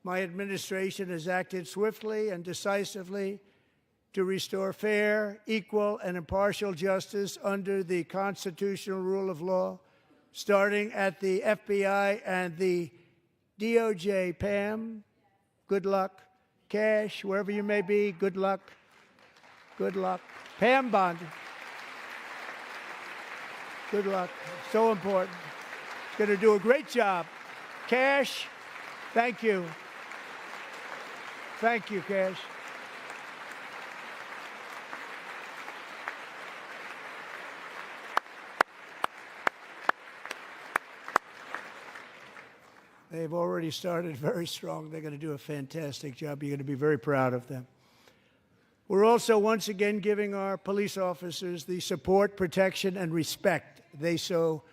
My administration has acted swiftly and decisively to restore fair, equal, and impartial justice under the constitutional rule of law, starting at the FBI and the DOJ. Pam, good luck. Kash, wherever you may be, good luck. Good luck. Pam Bondi. Good luck. So important. Going to do a great job. Kash, thank you. Thank you, Kash. They've already started very strong. They're going to do a fantastic job. You're going to be very proud of them. We're also once again giving our police officers the support, protection, and respect they so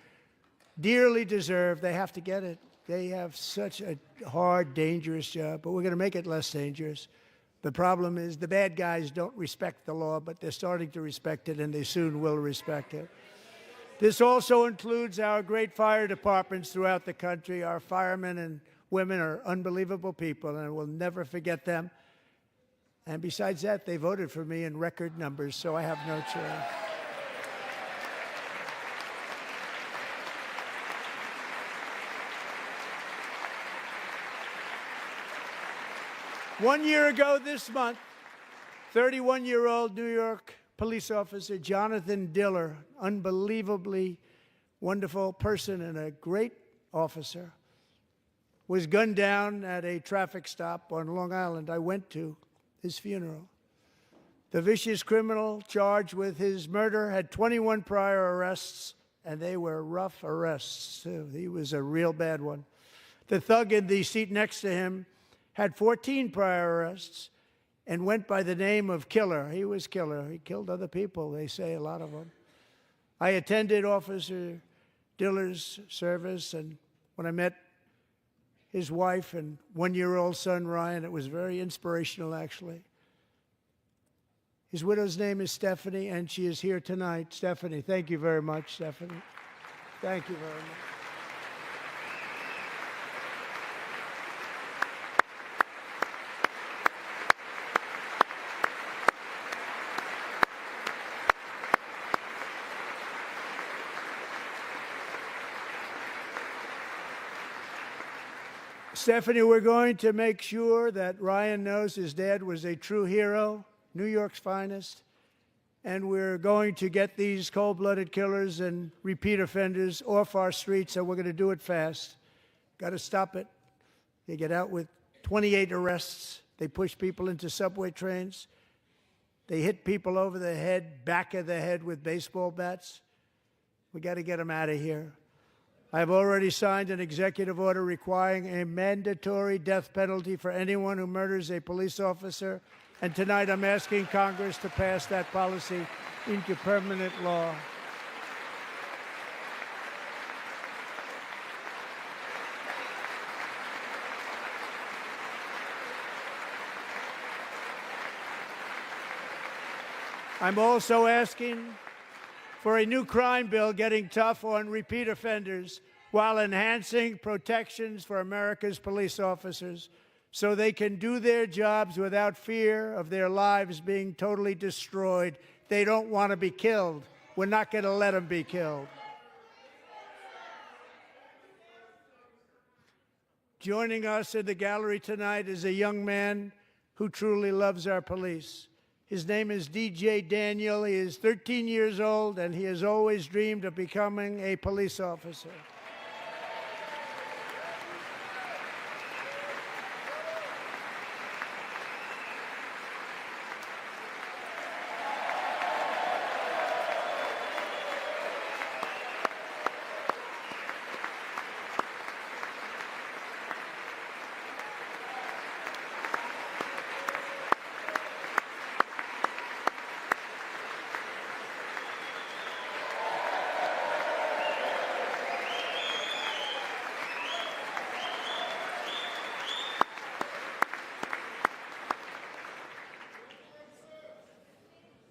dearly deserve. They have to get it. They have such a hard, dangerous job, but we're going to make it less dangerous. The problem is the bad guys don't respect the law, but they're starting to respect it, and they soon will respect it. This also includes our great fire departments throughout the country. Our firemen and women are unbelievable people, and we'll never forget them. And besides that, they voted for me in record numbers, so I have no choice. One year ago this month, 31-year-old New York police officer Jonathan Diller, unbelievably wonderful person and a great officer, was gunned down at a traffic stop on Long Island. I went to his funeral. The vicious criminal charged with his murder had 21 prior arrests, and they were rough arrests, too. He was a real bad one. The thug in the seat next to him had 14 prior arrests, and went by the name of Killer. He was Killer. He killed other people, they say, a lot of them. I attended Officer Diller's service, and when I met his wife and one-year-old son, Ryan, it was very inspirational, actually. His widow's name is Stephanie, and she is here tonight. Stephanie, thank you very much, Stephanie. Thank you very much. Stephanie, we're going to make sure that Ryan knows his dad was a true hero, New York's finest, and we're going to get these cold-blooded killers and repeat offenders off our streets, and we're going to do it fast. Got to stop it. They get out with 28 arrests. They push people into subway trains. They hit people over the head, back of the head with baseball bats. We got to get them out of here. I've already signed an executive order requiring a mandatory death penalty for anyone who murders a police officer, and tonight I'm asking Congress to pass that policy into permanent law. I'm also asking for a new crime bill getting tough on repeat offenders while enhancing protections for America's police officers so they can do their jobs without fear of their lives being totally destroyed. They don't want to be killed. We're not going to let them be killed. Joining us in the gallery tonight is a young man who truly loves our police. His name is DJ Daniel. He is 13 years old, and he has always dreamed of becoming a police officer.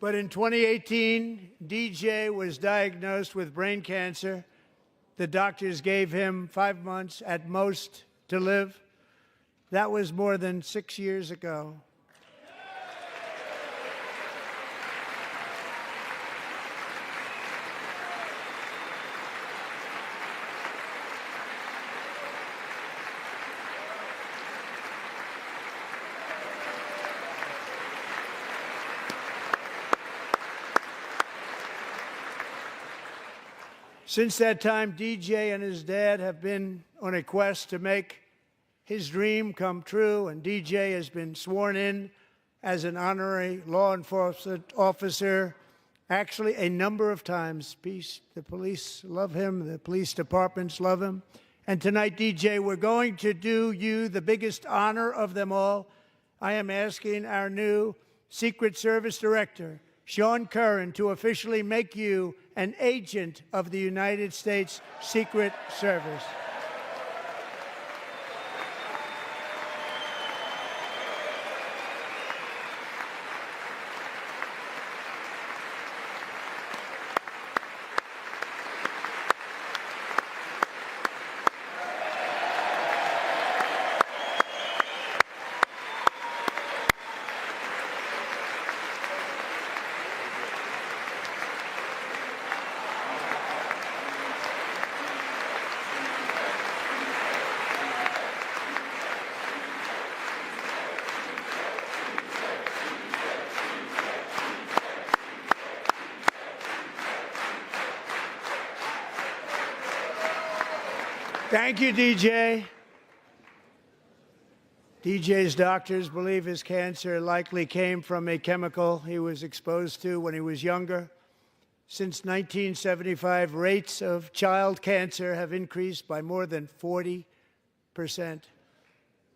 But in 2018, DJ was diagnosed with brain cancer. The doctors gave him 5 months at most to live. That was more than 6 years ago. Since that time, DJ and his dad have been on a quest to make his dream come true, and DJ has been sworn in as an honorary law enforcement officer, actually a number of times. The police love him, the police departments love him. And tonight, DJ, we're going to do you the biggest honor of them all. I am asking our new Secret Service Director, Sean Curran, to officially make you an agent of the United States Secret Service. Thank you, DJ. DJ's doctors believe his cancer likely came from a chemical he was exposed to when he was younger. Since 1975, rates of child cancer have increased by more than 40%.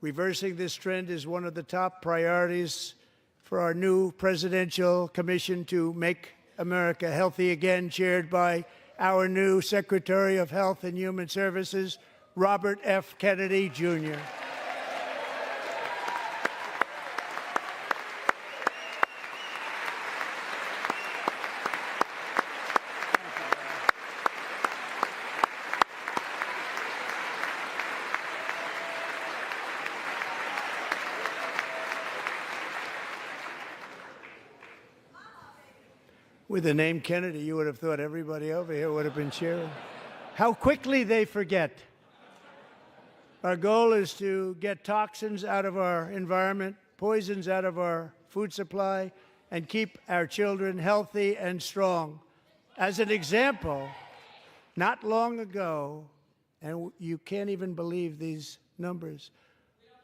Reversing this trend is one of the top priorities for our new presidential commission to make America healthy again, chaired by our new Secretary of Health and Human Services, Robert F. Kennedy, Jr. With the name Kennedy, you would have thought everybody over here would have been cheering. How quickly they forget. Our goal is to get toxins out of our environment, poisons out of our food supply, and keep our children healthy and strong. As an example, not long ago, and you can't even believe these numbers,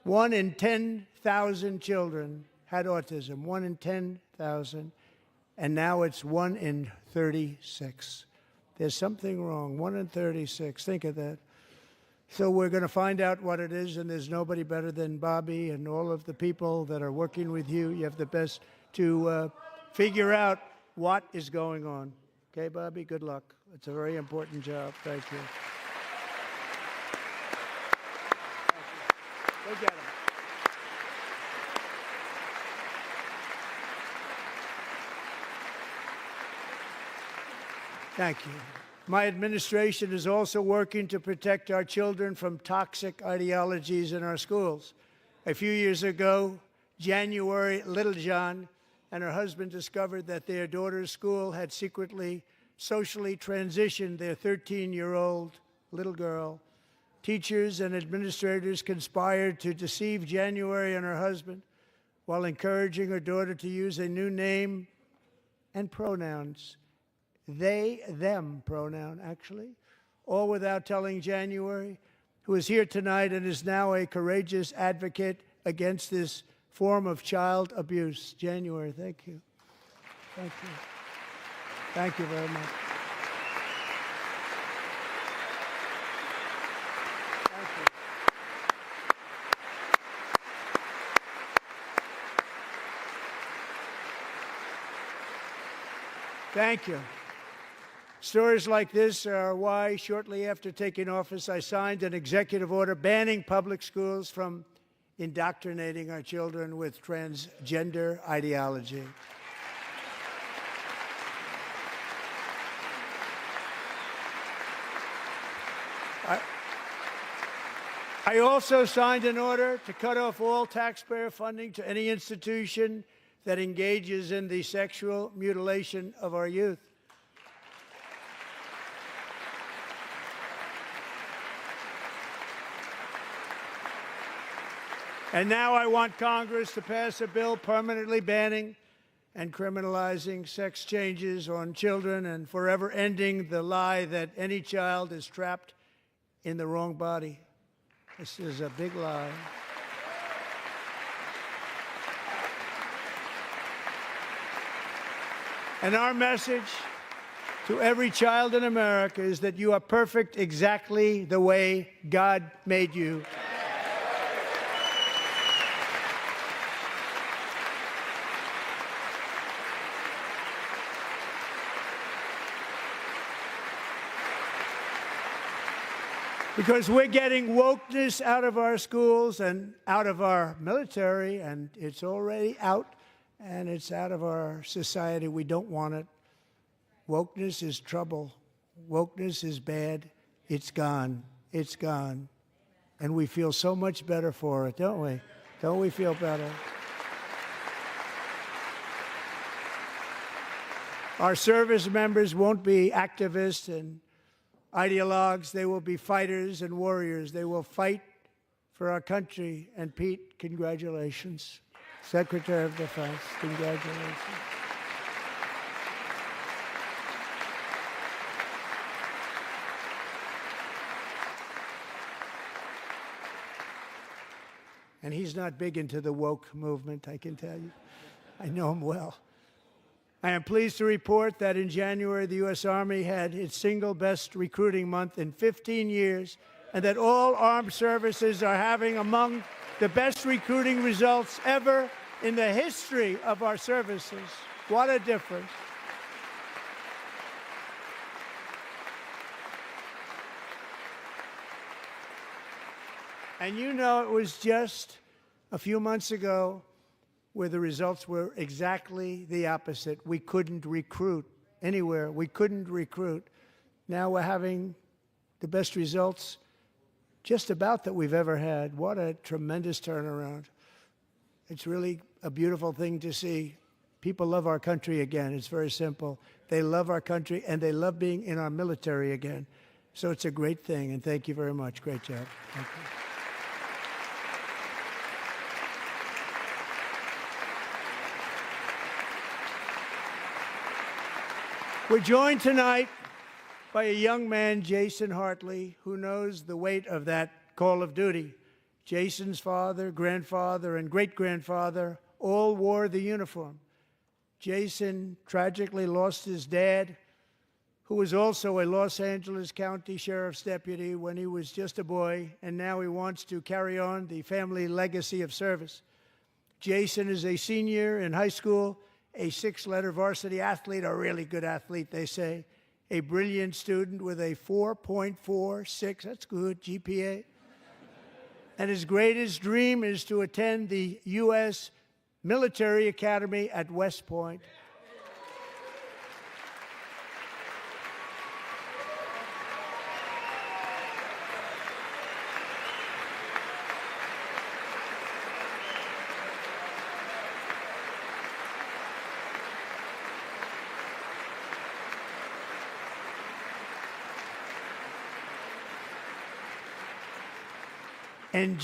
1 in 10,000 children had autism, 1 in 10,000. And now it's 1 in 36. There's something wrong. 1 in 36. Think of that. So we're going to find out what it is, and there's nobody better than Bobby and all of the people that are working with you. You have the best to figure out what is going on. Okay, Bobby? Good luck. It's a very important job. Thank you. Go get him. Thank you. My administration is also working to protect our children from toxic ideologies in our schools. A few years ago, January Littlejohn and her husband discovered that their daughter's school had secretly, socially transitioned their 13-year-old little girl. Teachers and administrators conspired to deceive January and her husband while encouraging her daughter to use a new name and pronouns. They, them pronoun, actually, all without telling January, who is here tonight and is now a courageous advocate against this form of child abuse. January, thank you. Thank you. Thank you very much. Thank you. Thank you. Stories like this are why, shortly after taking office, I signed an executive order banning public schools from indoctrinating our children with transgender ideology. I also signed an order to cut off all taxpayer funding to any institution that engages in the sexual mutilation of our youth. And now I want Congress to pass a bill permanently banning and criminalizing sex changes on children and forever ending the lie that any child is trapped in the wrong body. This is a big lie. And our message to every child in America is that you are perfect exactly the way God made you. Because we're getting wokeness out of our schools and out of our military, and it's already out, and it's out of our society. We don't want it. Wokeness is trouble. Wokeness is bad. It's gone. It's gone. And we feel so much better for it, don't we? Don't we feel better? Our service members won't be activists and ideologues. They will be fighters and warriors. They will fight for our country. And Pete, congratulations. Secretary of Defense, congratulations. And he's not big into the woke movement, I can tell you. I know him well. I am pleased to report that in January, the U.S. Army had its single best recruiting month in 15 years, and that all armed services are having among the best recruiting results ever in the history of our services. What a difference. And you know, it was just a few months ago where the results were exactly the opposite. We couldn't recruit anywhere. We couldn't recruit. Now we're having the best results just about that we've ever had. What a tremendous turnaround. It's really a beautiful thing to see. People love our country again. It's very simple. They love our country, and they love being in our military again. So it's a great thing, and thank you very much. Great job. Thank you. We're joined tonight by a young man, Jason Hartley, who knows the weight of that call of duty. Jason's father, grandfather, and great-grandfather all wore the uniform. Jason tragically lost his dad, who was also a Los Angeles County Sheriff's deputy when he was just a boy, and now he wants to carry on the family legacy of service. Jason is a senior in high school, a six-letter varsity athlete, a really good athlete, they say, a brilliant student with a 4.46, that's good, GPA. And his greatest dream is to attend the U.S. Military Academy at West Point. And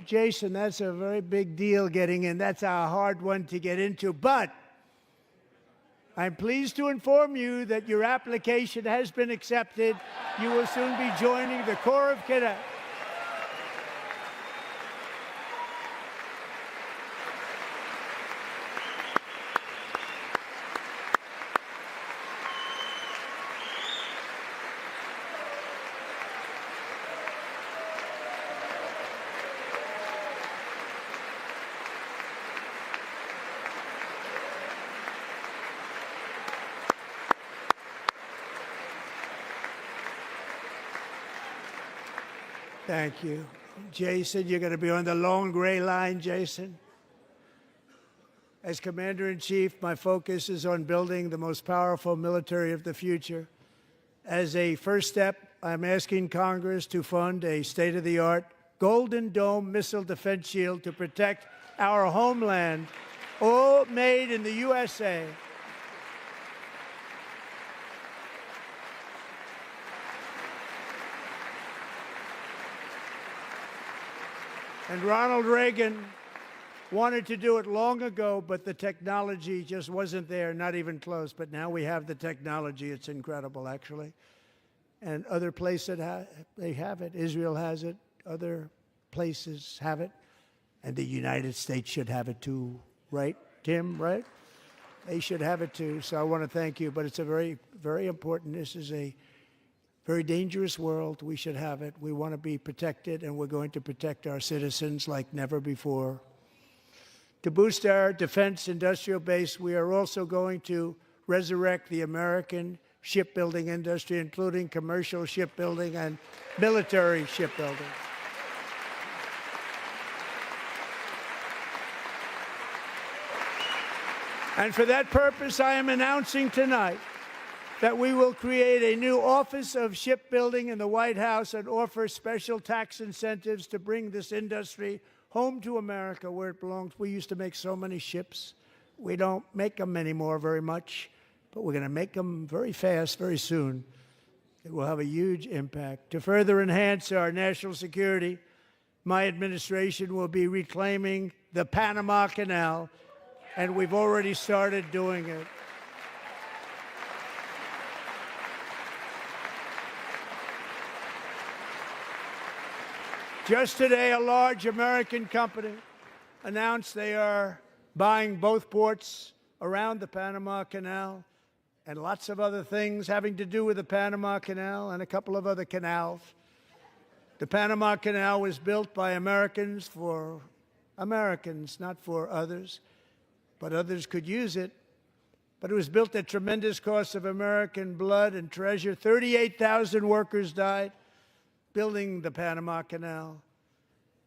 Jason, that's a very big deal getting in. That's a hard one to get into. But I'm pleased to inform you that your application has been accepted. You will soon be joining the Corps of Cadets. Thank you. Jason, you're going to be on the long gray line, Jason. As Commander-in-Chief, my focus is on building the most powerful military of the future. As a first step, I'm asking Congress to fund a state-of-the-art Golden Dome missile defense shield to protect our homeland, all made in the USA. And Ronald Reagan wanted to do it long ago, but the technology just wasn't there, not even close. But now we have the technology. It's incredible, actually. And other places, they have it. Israel has it. Other places have it. And the United States should have it too, right, Tim, right? They should have it too. So I want to thank you. But it's a very, very important. This is a very dangerous world. We should have it. We want to be protected, and we're going to protect our citizens like never before. To boost our defense industrial base, we are also going to resurrect the American shipbuilding industry, including commercial shipbuilding and military shipbuilding. And for that purpose, I am announcing tonight that we will create a new Office of Shipbuilding in the White House and offer special tax incentives to bring this industry home to America where it belongs. We used to make so many ships. We don't make them anymore very much, but we're going to make them very fast, very soon. It will have a huge impact. To further enhance our national security, my administration will be reclaiming the Panama Canal, and we've already started doing it. Just today, a large American company announced they are buying both ports around the Panama Canal and lots of other things having to do with the Panama Canal and a couple of other canals. The Panama Canal was built by Americans for Americans, not for others, but others could use it. But it was built at tremendous cost of American blood and treasure. 38,000 workers died building the Panama Canal.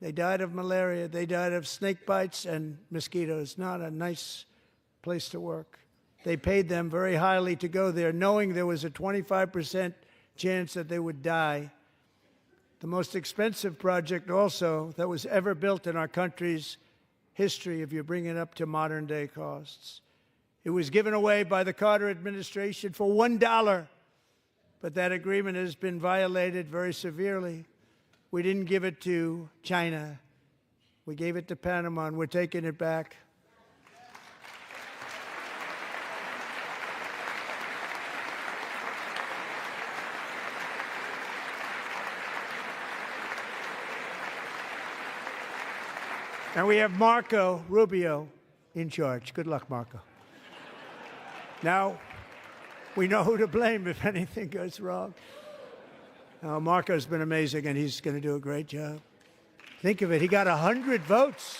They died of malaria. They died of snake bites and mosquitoes. Not a nice place to work. They paid them very highly to go there, knowing there was a 25% chance that they would die. The most expensive project also that was ever built in our country's history, if you bring it up to modern day costs. It was given away by the Carter administration for $1, but that agreement has been violated very severely. We didn't give it to China. We gave it to Panama, and we're taking it back. And we have Marco Rubio in charge. Good luck, Marco. Now, we know who to blame if anything goes wrong. Marco's been amazing, and he's going to do a great job. Think of it. He got 100 votes.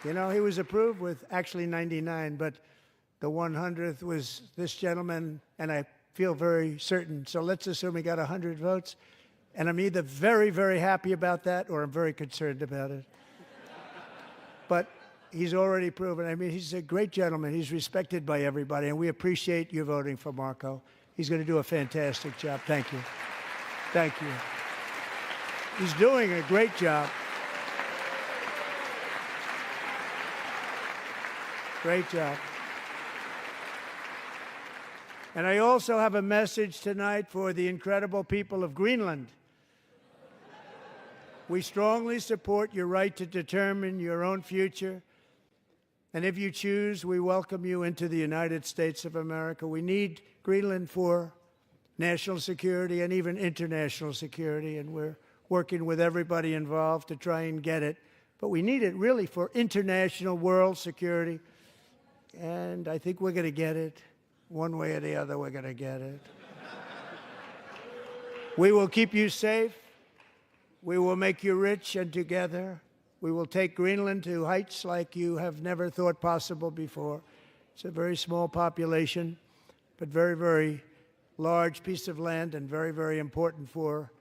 You know, he was approved with actually 99, but the 100th was this gentleman, and I feel very certain. So let's assume he got 100 votes. And I'm either very, very happy about that or I'm very concerned about it. But he's already proven. I mean, he's a great gentleman. He's respected by everybody, and we appreciate you voting for Marco. He's going to do a fantastic job. Thank you. Thank you. He's doing a great job. Great job. And I also have a message tonight for the incredible people of Greenland. We strongly support your right to determine your own future. And if you choose, we welcome you into the United States of America. We need Greenland for national security and even international security, and we're working with everybody involved to try and get it. But we need it really for international world security, and I think we're going to get it. One way or the other, we're going to get it. We will keep you safe. We will make you rich, and together we will take Greenland to heights like you have never thought possible before. It's a very small population, but very, very large piece of land and very, very important for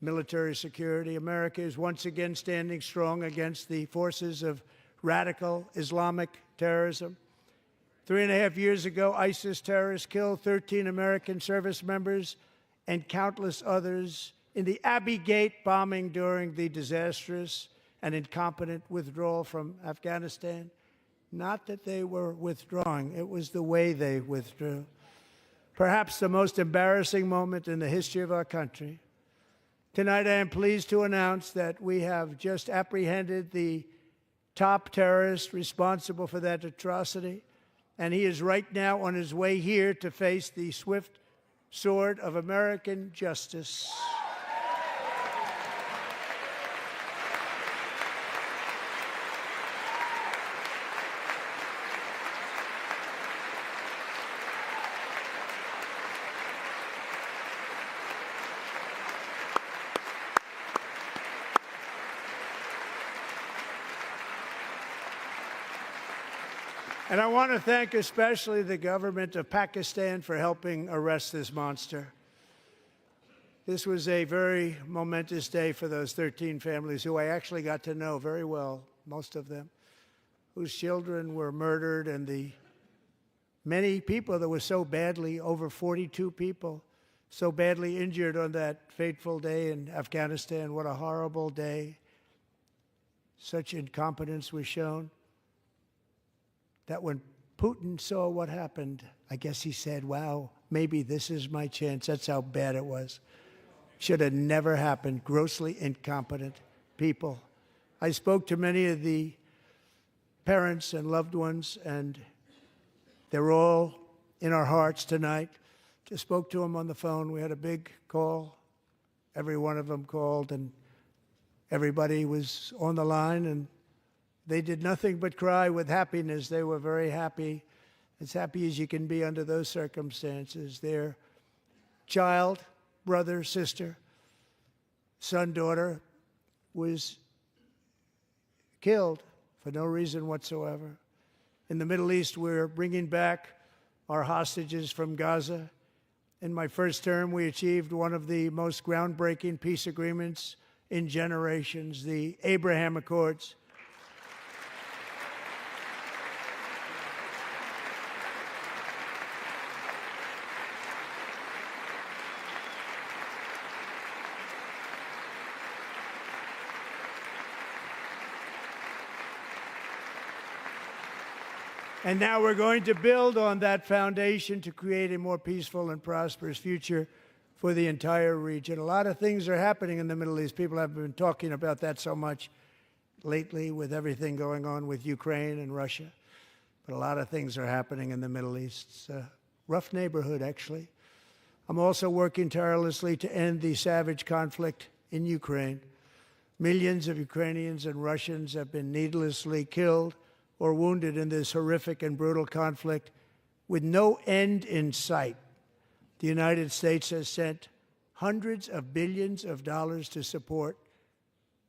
military security. America is once again standing strong against the forces of radical Islamic terrorism. 3.5 years ago, ISIS terrorists killed 13 American service members and countless others in the Abbey Gate bombing during the disastrous and incompetent withdrawal from Afghanistan. Not that they were withdrawing, it was the way they withdrew. Perhaps the most embarrassing moment in the history of our country. Tonight, I am pleased to announce that we have just apprehended the top terrorist responsible for that atrocity, and he is right now on his way here to face the swift sword of American justice. And I want to thank especially the government of Pakistan for helping arrest this monster. This was a very momentous day for those 13 families who I actually got to know very well, most of them, whose children were murdered, and the many people that were so badly, over 42 people, so badly injured on that fateful day in Afghanistan. What a horrible day. Such incompetence was shown that when Putin saw what happened, I guess he said, wow, maybe this is my chance. That's how bad it was. Should have never happened. Grossly incompetent people. I spoke to many of the parents and loved ones, and they're all in our hearts tonight. Just spoke to them on the phone. We had a big call. Every one of them called, and everybody was on the line, and they did nothing but cry with happiness. They were very happy, as happy as you can be under those circumstances. Their child, brother, sister, son, daughter was killed for no reason whatsoever. In the Middle East, we're bringing back our hostages from Gaza. In my first term, we achieved one of the most groundbreaking peace agreements in generations, the Abraham Accords. And now we're going to build on that foundation to create a more peaceful and prosperous future for the entire region. A lot of things are happening in the Middle East. People have been talking about that so much lately with everything going on with Ukraine and Russia. But a lot of things are happening in the Middle East. It's a rough neighborhood, actually. I'm also working tirelessly to end the savage conflict in Ukraine. Millions of Ukrainians and Russians have been needlessly killed or wounded in this horrific and brutal conflict with no end in sight. The United States has sent hundreds of billions of dollars to support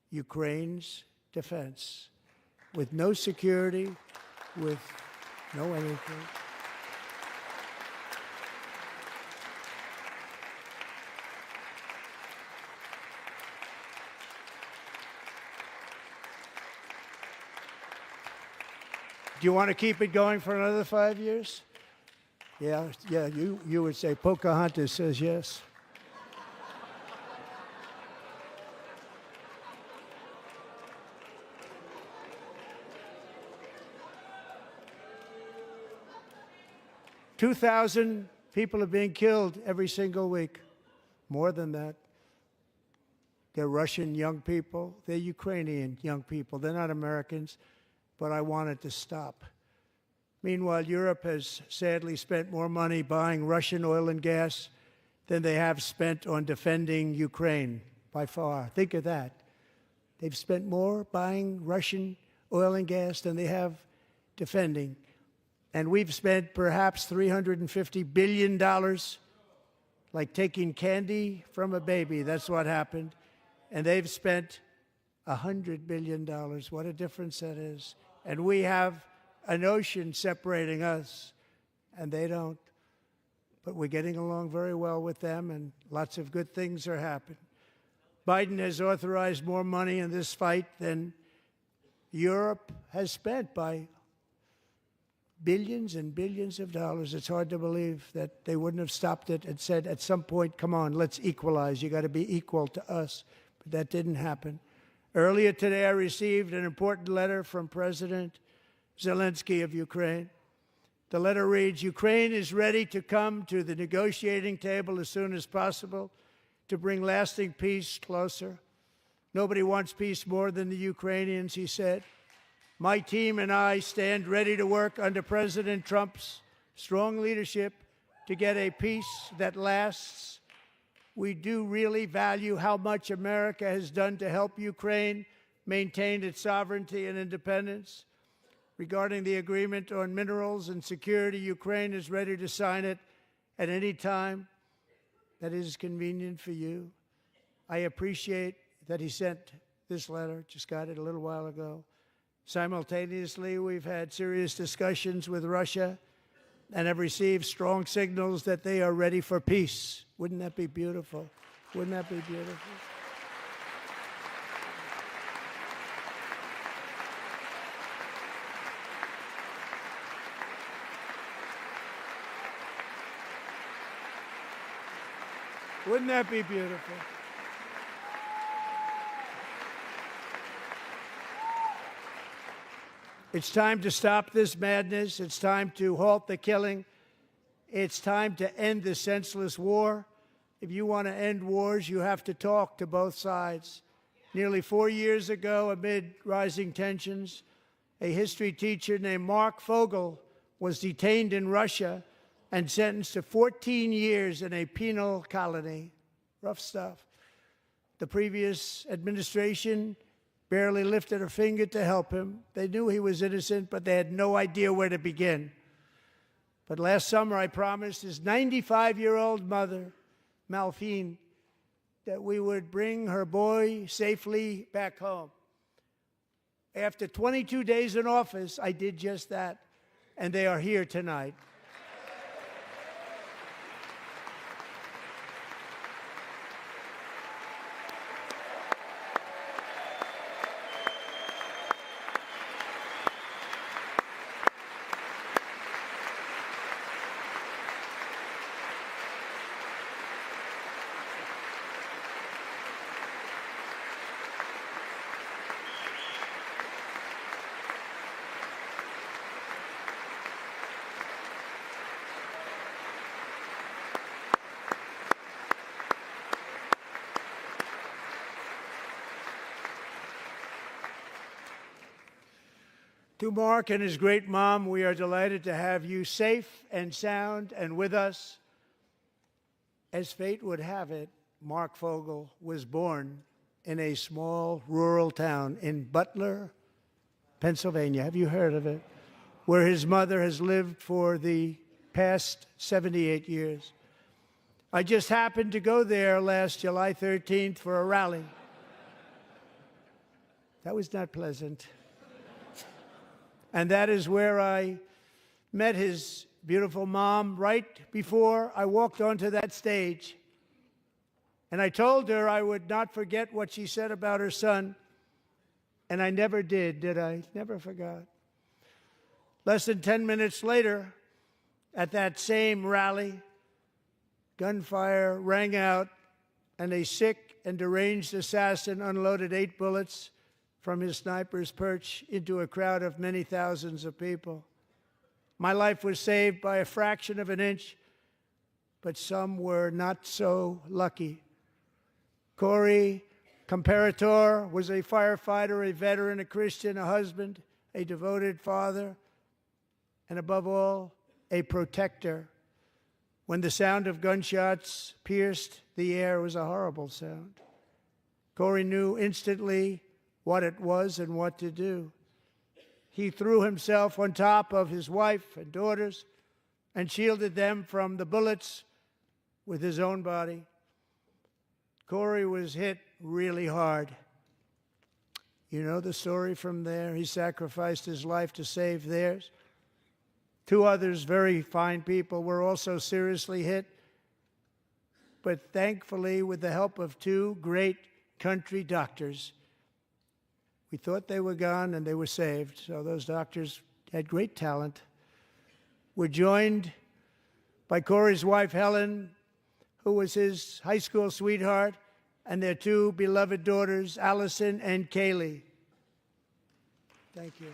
Ukraine's defense with no security, with no anything. Do you want to keep it going for another 5 years? Yeah, you would say Pocahontas says yes. $2,000 people are being killed every single week. More than that. They're Russian young people. They're Ukrainian young people. They're not Americans. But I want it to stop. Meanwhile, Europe has sadly spent more money buying Russian oil and gas than they have spent on defending Ukraine, by far. Think of that. They've spent more buying Russian oil and gas than they have defending. And we've spent perhaps $350 billion, like taking candy from a baby. That's what happened. And they've spent $100 billion. What a difference that is. And we have an ocean separating us, and they don't. But we're getting along very well with them, and lots of good things are happening. Biden has authorized more money in this fight than Europe has spent by billions and billions of dollars. It's hard to believe that they wouldn't have stopped it and said at some point, come on, let's equalize. You got to be equal to us. But that didn't happen. Earlier today, I received an important letter from President Zelensky of Ukraine. The letter reads, Ukraine is ready to come to the negotiating table as soon as possible to bring lasting peace closer. Nobody wants peace more than the Ukrainians, he said. My team and I stand ready to work under President Trump's strong leadership to get a peace that lasts. We do really value how much America has done to help Ukraine maintain its sovereignty and independence. Regarding the agreement on minerals and security, Ukraine is ready to sign it at any time that is convenient for you. I appreciate that he sent this letter, just got it a little while ago. Simultaneously, we've had serious discussions with Russia and have received strong signals that they are ready for peace. Wouldn't that be beautiful? Wouldn't that be beautiful? Wouldn't that be beautiful? It's time to stop this madness. It's time to halt the killing. It's time to end the senseless war. If you want to end wars, you have to talk to both sides. Nearly 4 years ago, amid rising tensions, a history teacher named Mark Fogel was detained in Russia and sentenced to 14 years in a penal colony. Rough stuff. The previous administration barely lifted a finger to help him. They knew he was innocent, but they had no idea where to begin. But last summer, I promised his 95-year-old mother, Malphine, that we would bring her boy safely back home. After 22 days in office, I did just that, and they are here tonight. To Mark and his great mom, we are delighted to have you safe and sound and with us. As fate would have it, Mark Fogel was born in a small rural town in Butler, Pennsylvania. Have you heard of it? Where his mother has lived for the past 78 years. I just happened to go there last July 13th for a rally. That was not pleasant. And that is where I met his beautiful mom right before I walked onto that stage. And I told her I would not forget what she said about her son. And I never did I? Never forgot. Less than 10 minutes later, at that same rally, gunfire rang out, and a sick and deranged assassin unloaded 8 bullets from his sniper's perch into a crowd of many thousands of people. My life was saved by a fraction of an inch, but some were not so lucky. Corey Comparator was a firefighter, a veteran, a Christian, a husband, a devoted father, and above all, a protector. When the sound of gunshots pierced the air, it was a horrible sound. Corey knew instantly what it was and what to do. He threw himself on top of his wife and daughters and shielded them from the bullets with his own body. Corey was hit really hard. You know the story from there. He sacrificed his life to save theirs. 2 others, very fine people, were also seriously hit. But thankfully, with the help of 2 great country doctors, we thought they were gone, and they were saved. So those doctors had great talent. We're joined by Corey's wife, Helen, who was his high school sweetheart, and their 2 beloved daughters, Allison and Kaylee. Thank you.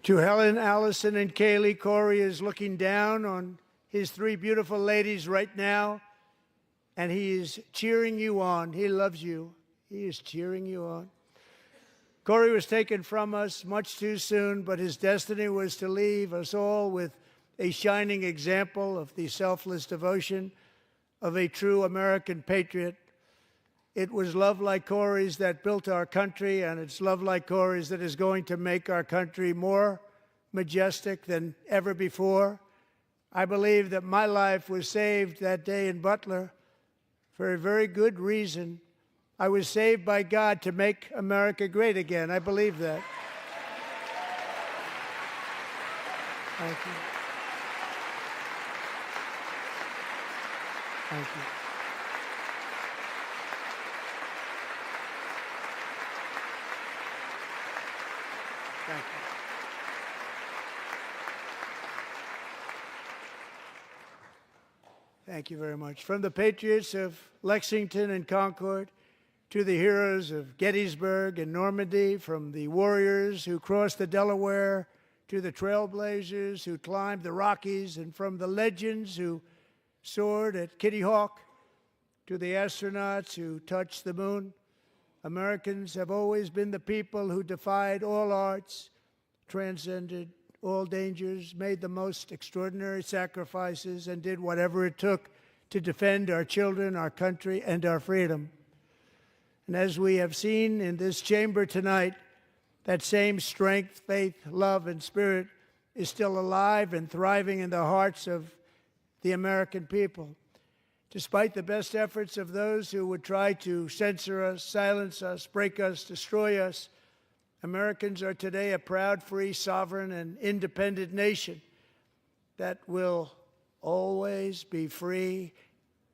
To Helen, Allison, and Kaylee, Corey is looking down on his 3 beautiful ladies right now, and he is cheering you on. He loves you. He is cheering you on. Corey was taken from us much too soon, but his destiny was to leave us all with a shining example of the selfless devotion of a true American patriot. It was love like Corey's that built our country, and it's love like Corey's that is going to make our country more majestic than ever before. I believe that my life was saved that day in Butler for a very good reason. I was saved by God to make America great again. I believe that. Thank you. Thank you. Thank you. Thank you very much. From the patriots of Lexington and Concord to the heroes of Gettysburg and Normandy, from the warriors who crossed the Delaware to the trailblazers who climbed the Rockies, and from the legends who soared at Kitty Hawk to the astronauts who touched the moon, Americans have always been the people who defied all odds, transcended all dangers, made the most extraordinary sacrifices, and did whatever it took to defend our children, our country, and our freedom. And as we have seen in this chamber tonight, that same strength, faith, love, and spirit is still alive and thriving in the hearts of the American people. Despite the best efforts of those who would try to censor us, silence us, break us, destroy us, Americans are today a proud, free, sovereign, and independent nation that will always be free,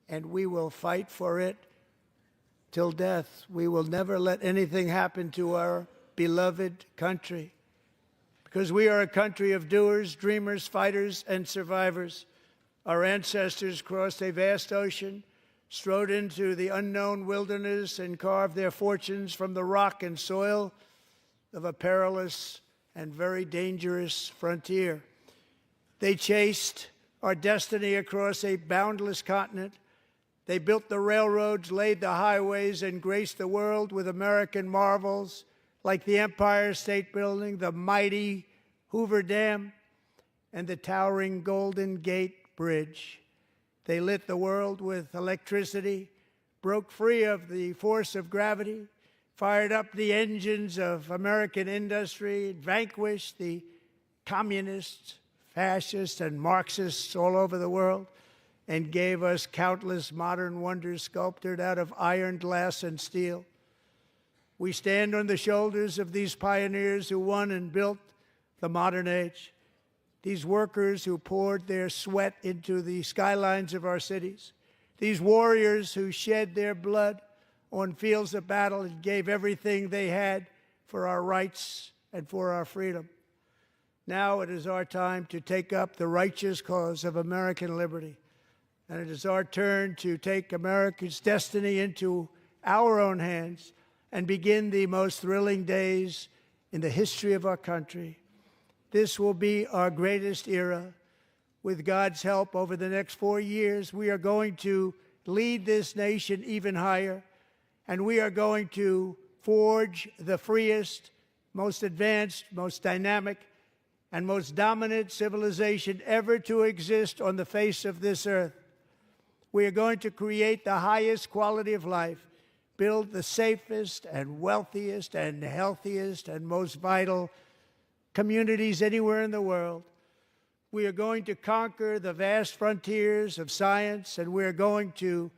and we will fight for it till death. We will never let anything happen to our beloved country, because we are a country of doers, dreamers, fighters, and survivors. Our ancestors crossed a vast ocean, strode into the unknown wilderness, and carved their fortunes from the rock and soil of a perilous and very dangerous frontier. They chased our destiny across a boundless continent. They built the railroads, laid the highways, and graced the world with American marvels like the Empire State Building, the mighty Hoover Dam, and the towering Golden Gate Bridge. They lit the world with electricity, broke free of the force of gravity, fired up the engines of American industry, vanquished the communists, fascists, and Marxists all over the world, and gave us countless modern wonders sculptured out of iron, glass, and steel. We stand on the shoulders of these pioneers who won and built the modern age. These workers who poured their sweat into the skylines of our cities. These warriors who shed their blood on fields of battle and gave everything they had for our rights and for our freedom. Now it is our time to take up the righteous cause of American liberty. And it is our turn to take America's destiny into our own hands and begin the most thrilling days in the history of our country. This will be our greatest era. With God's help, over the next 4 years, we are going to lead this nation even higher, and we are going to forge the freest, most advanced, most dynamic, and most dominant civilization ever to exist on the face of this earth. We are going to create the highest quality of life, build the safest and wealthiest and healthiest and most vital communities anywhere in the world. We are going to conquer the vast frontiers of science, and we are going to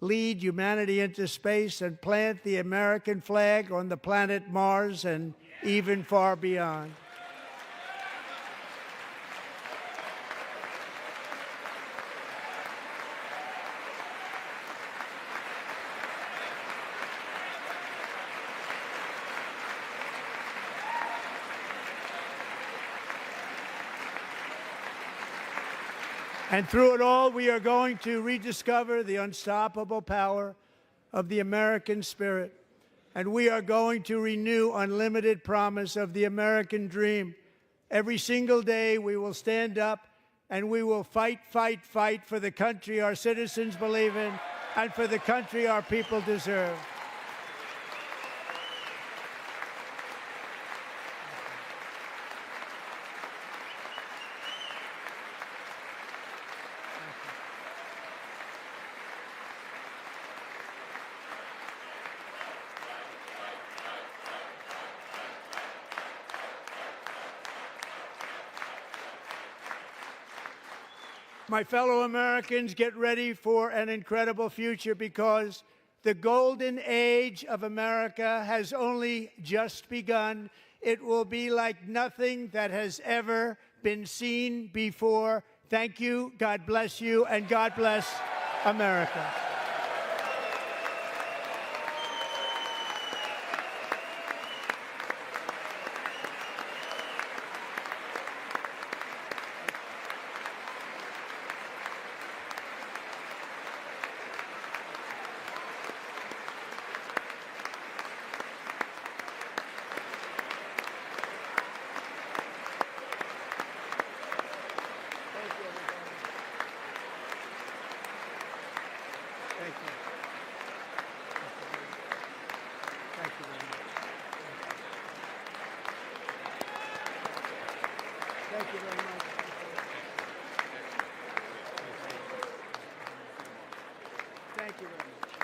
lead humanity into space and plant the American flag on the planet Mars and even far beyond. And through it all, we are going to rediscover the unstoppable power of the American spirit. And we are going to renew unlimited promise of the American dream. Every single day, we will stand up and we will fight, fight, fight for the country our citizens believe in and for the country our people deserve. My fellow Americans, get ready for an incredible future, because the golden age of America has only just begun. It will be like nothing that has ever been seen before. Thank you, God bless you, and God bless America. Thank you. Thank you very much.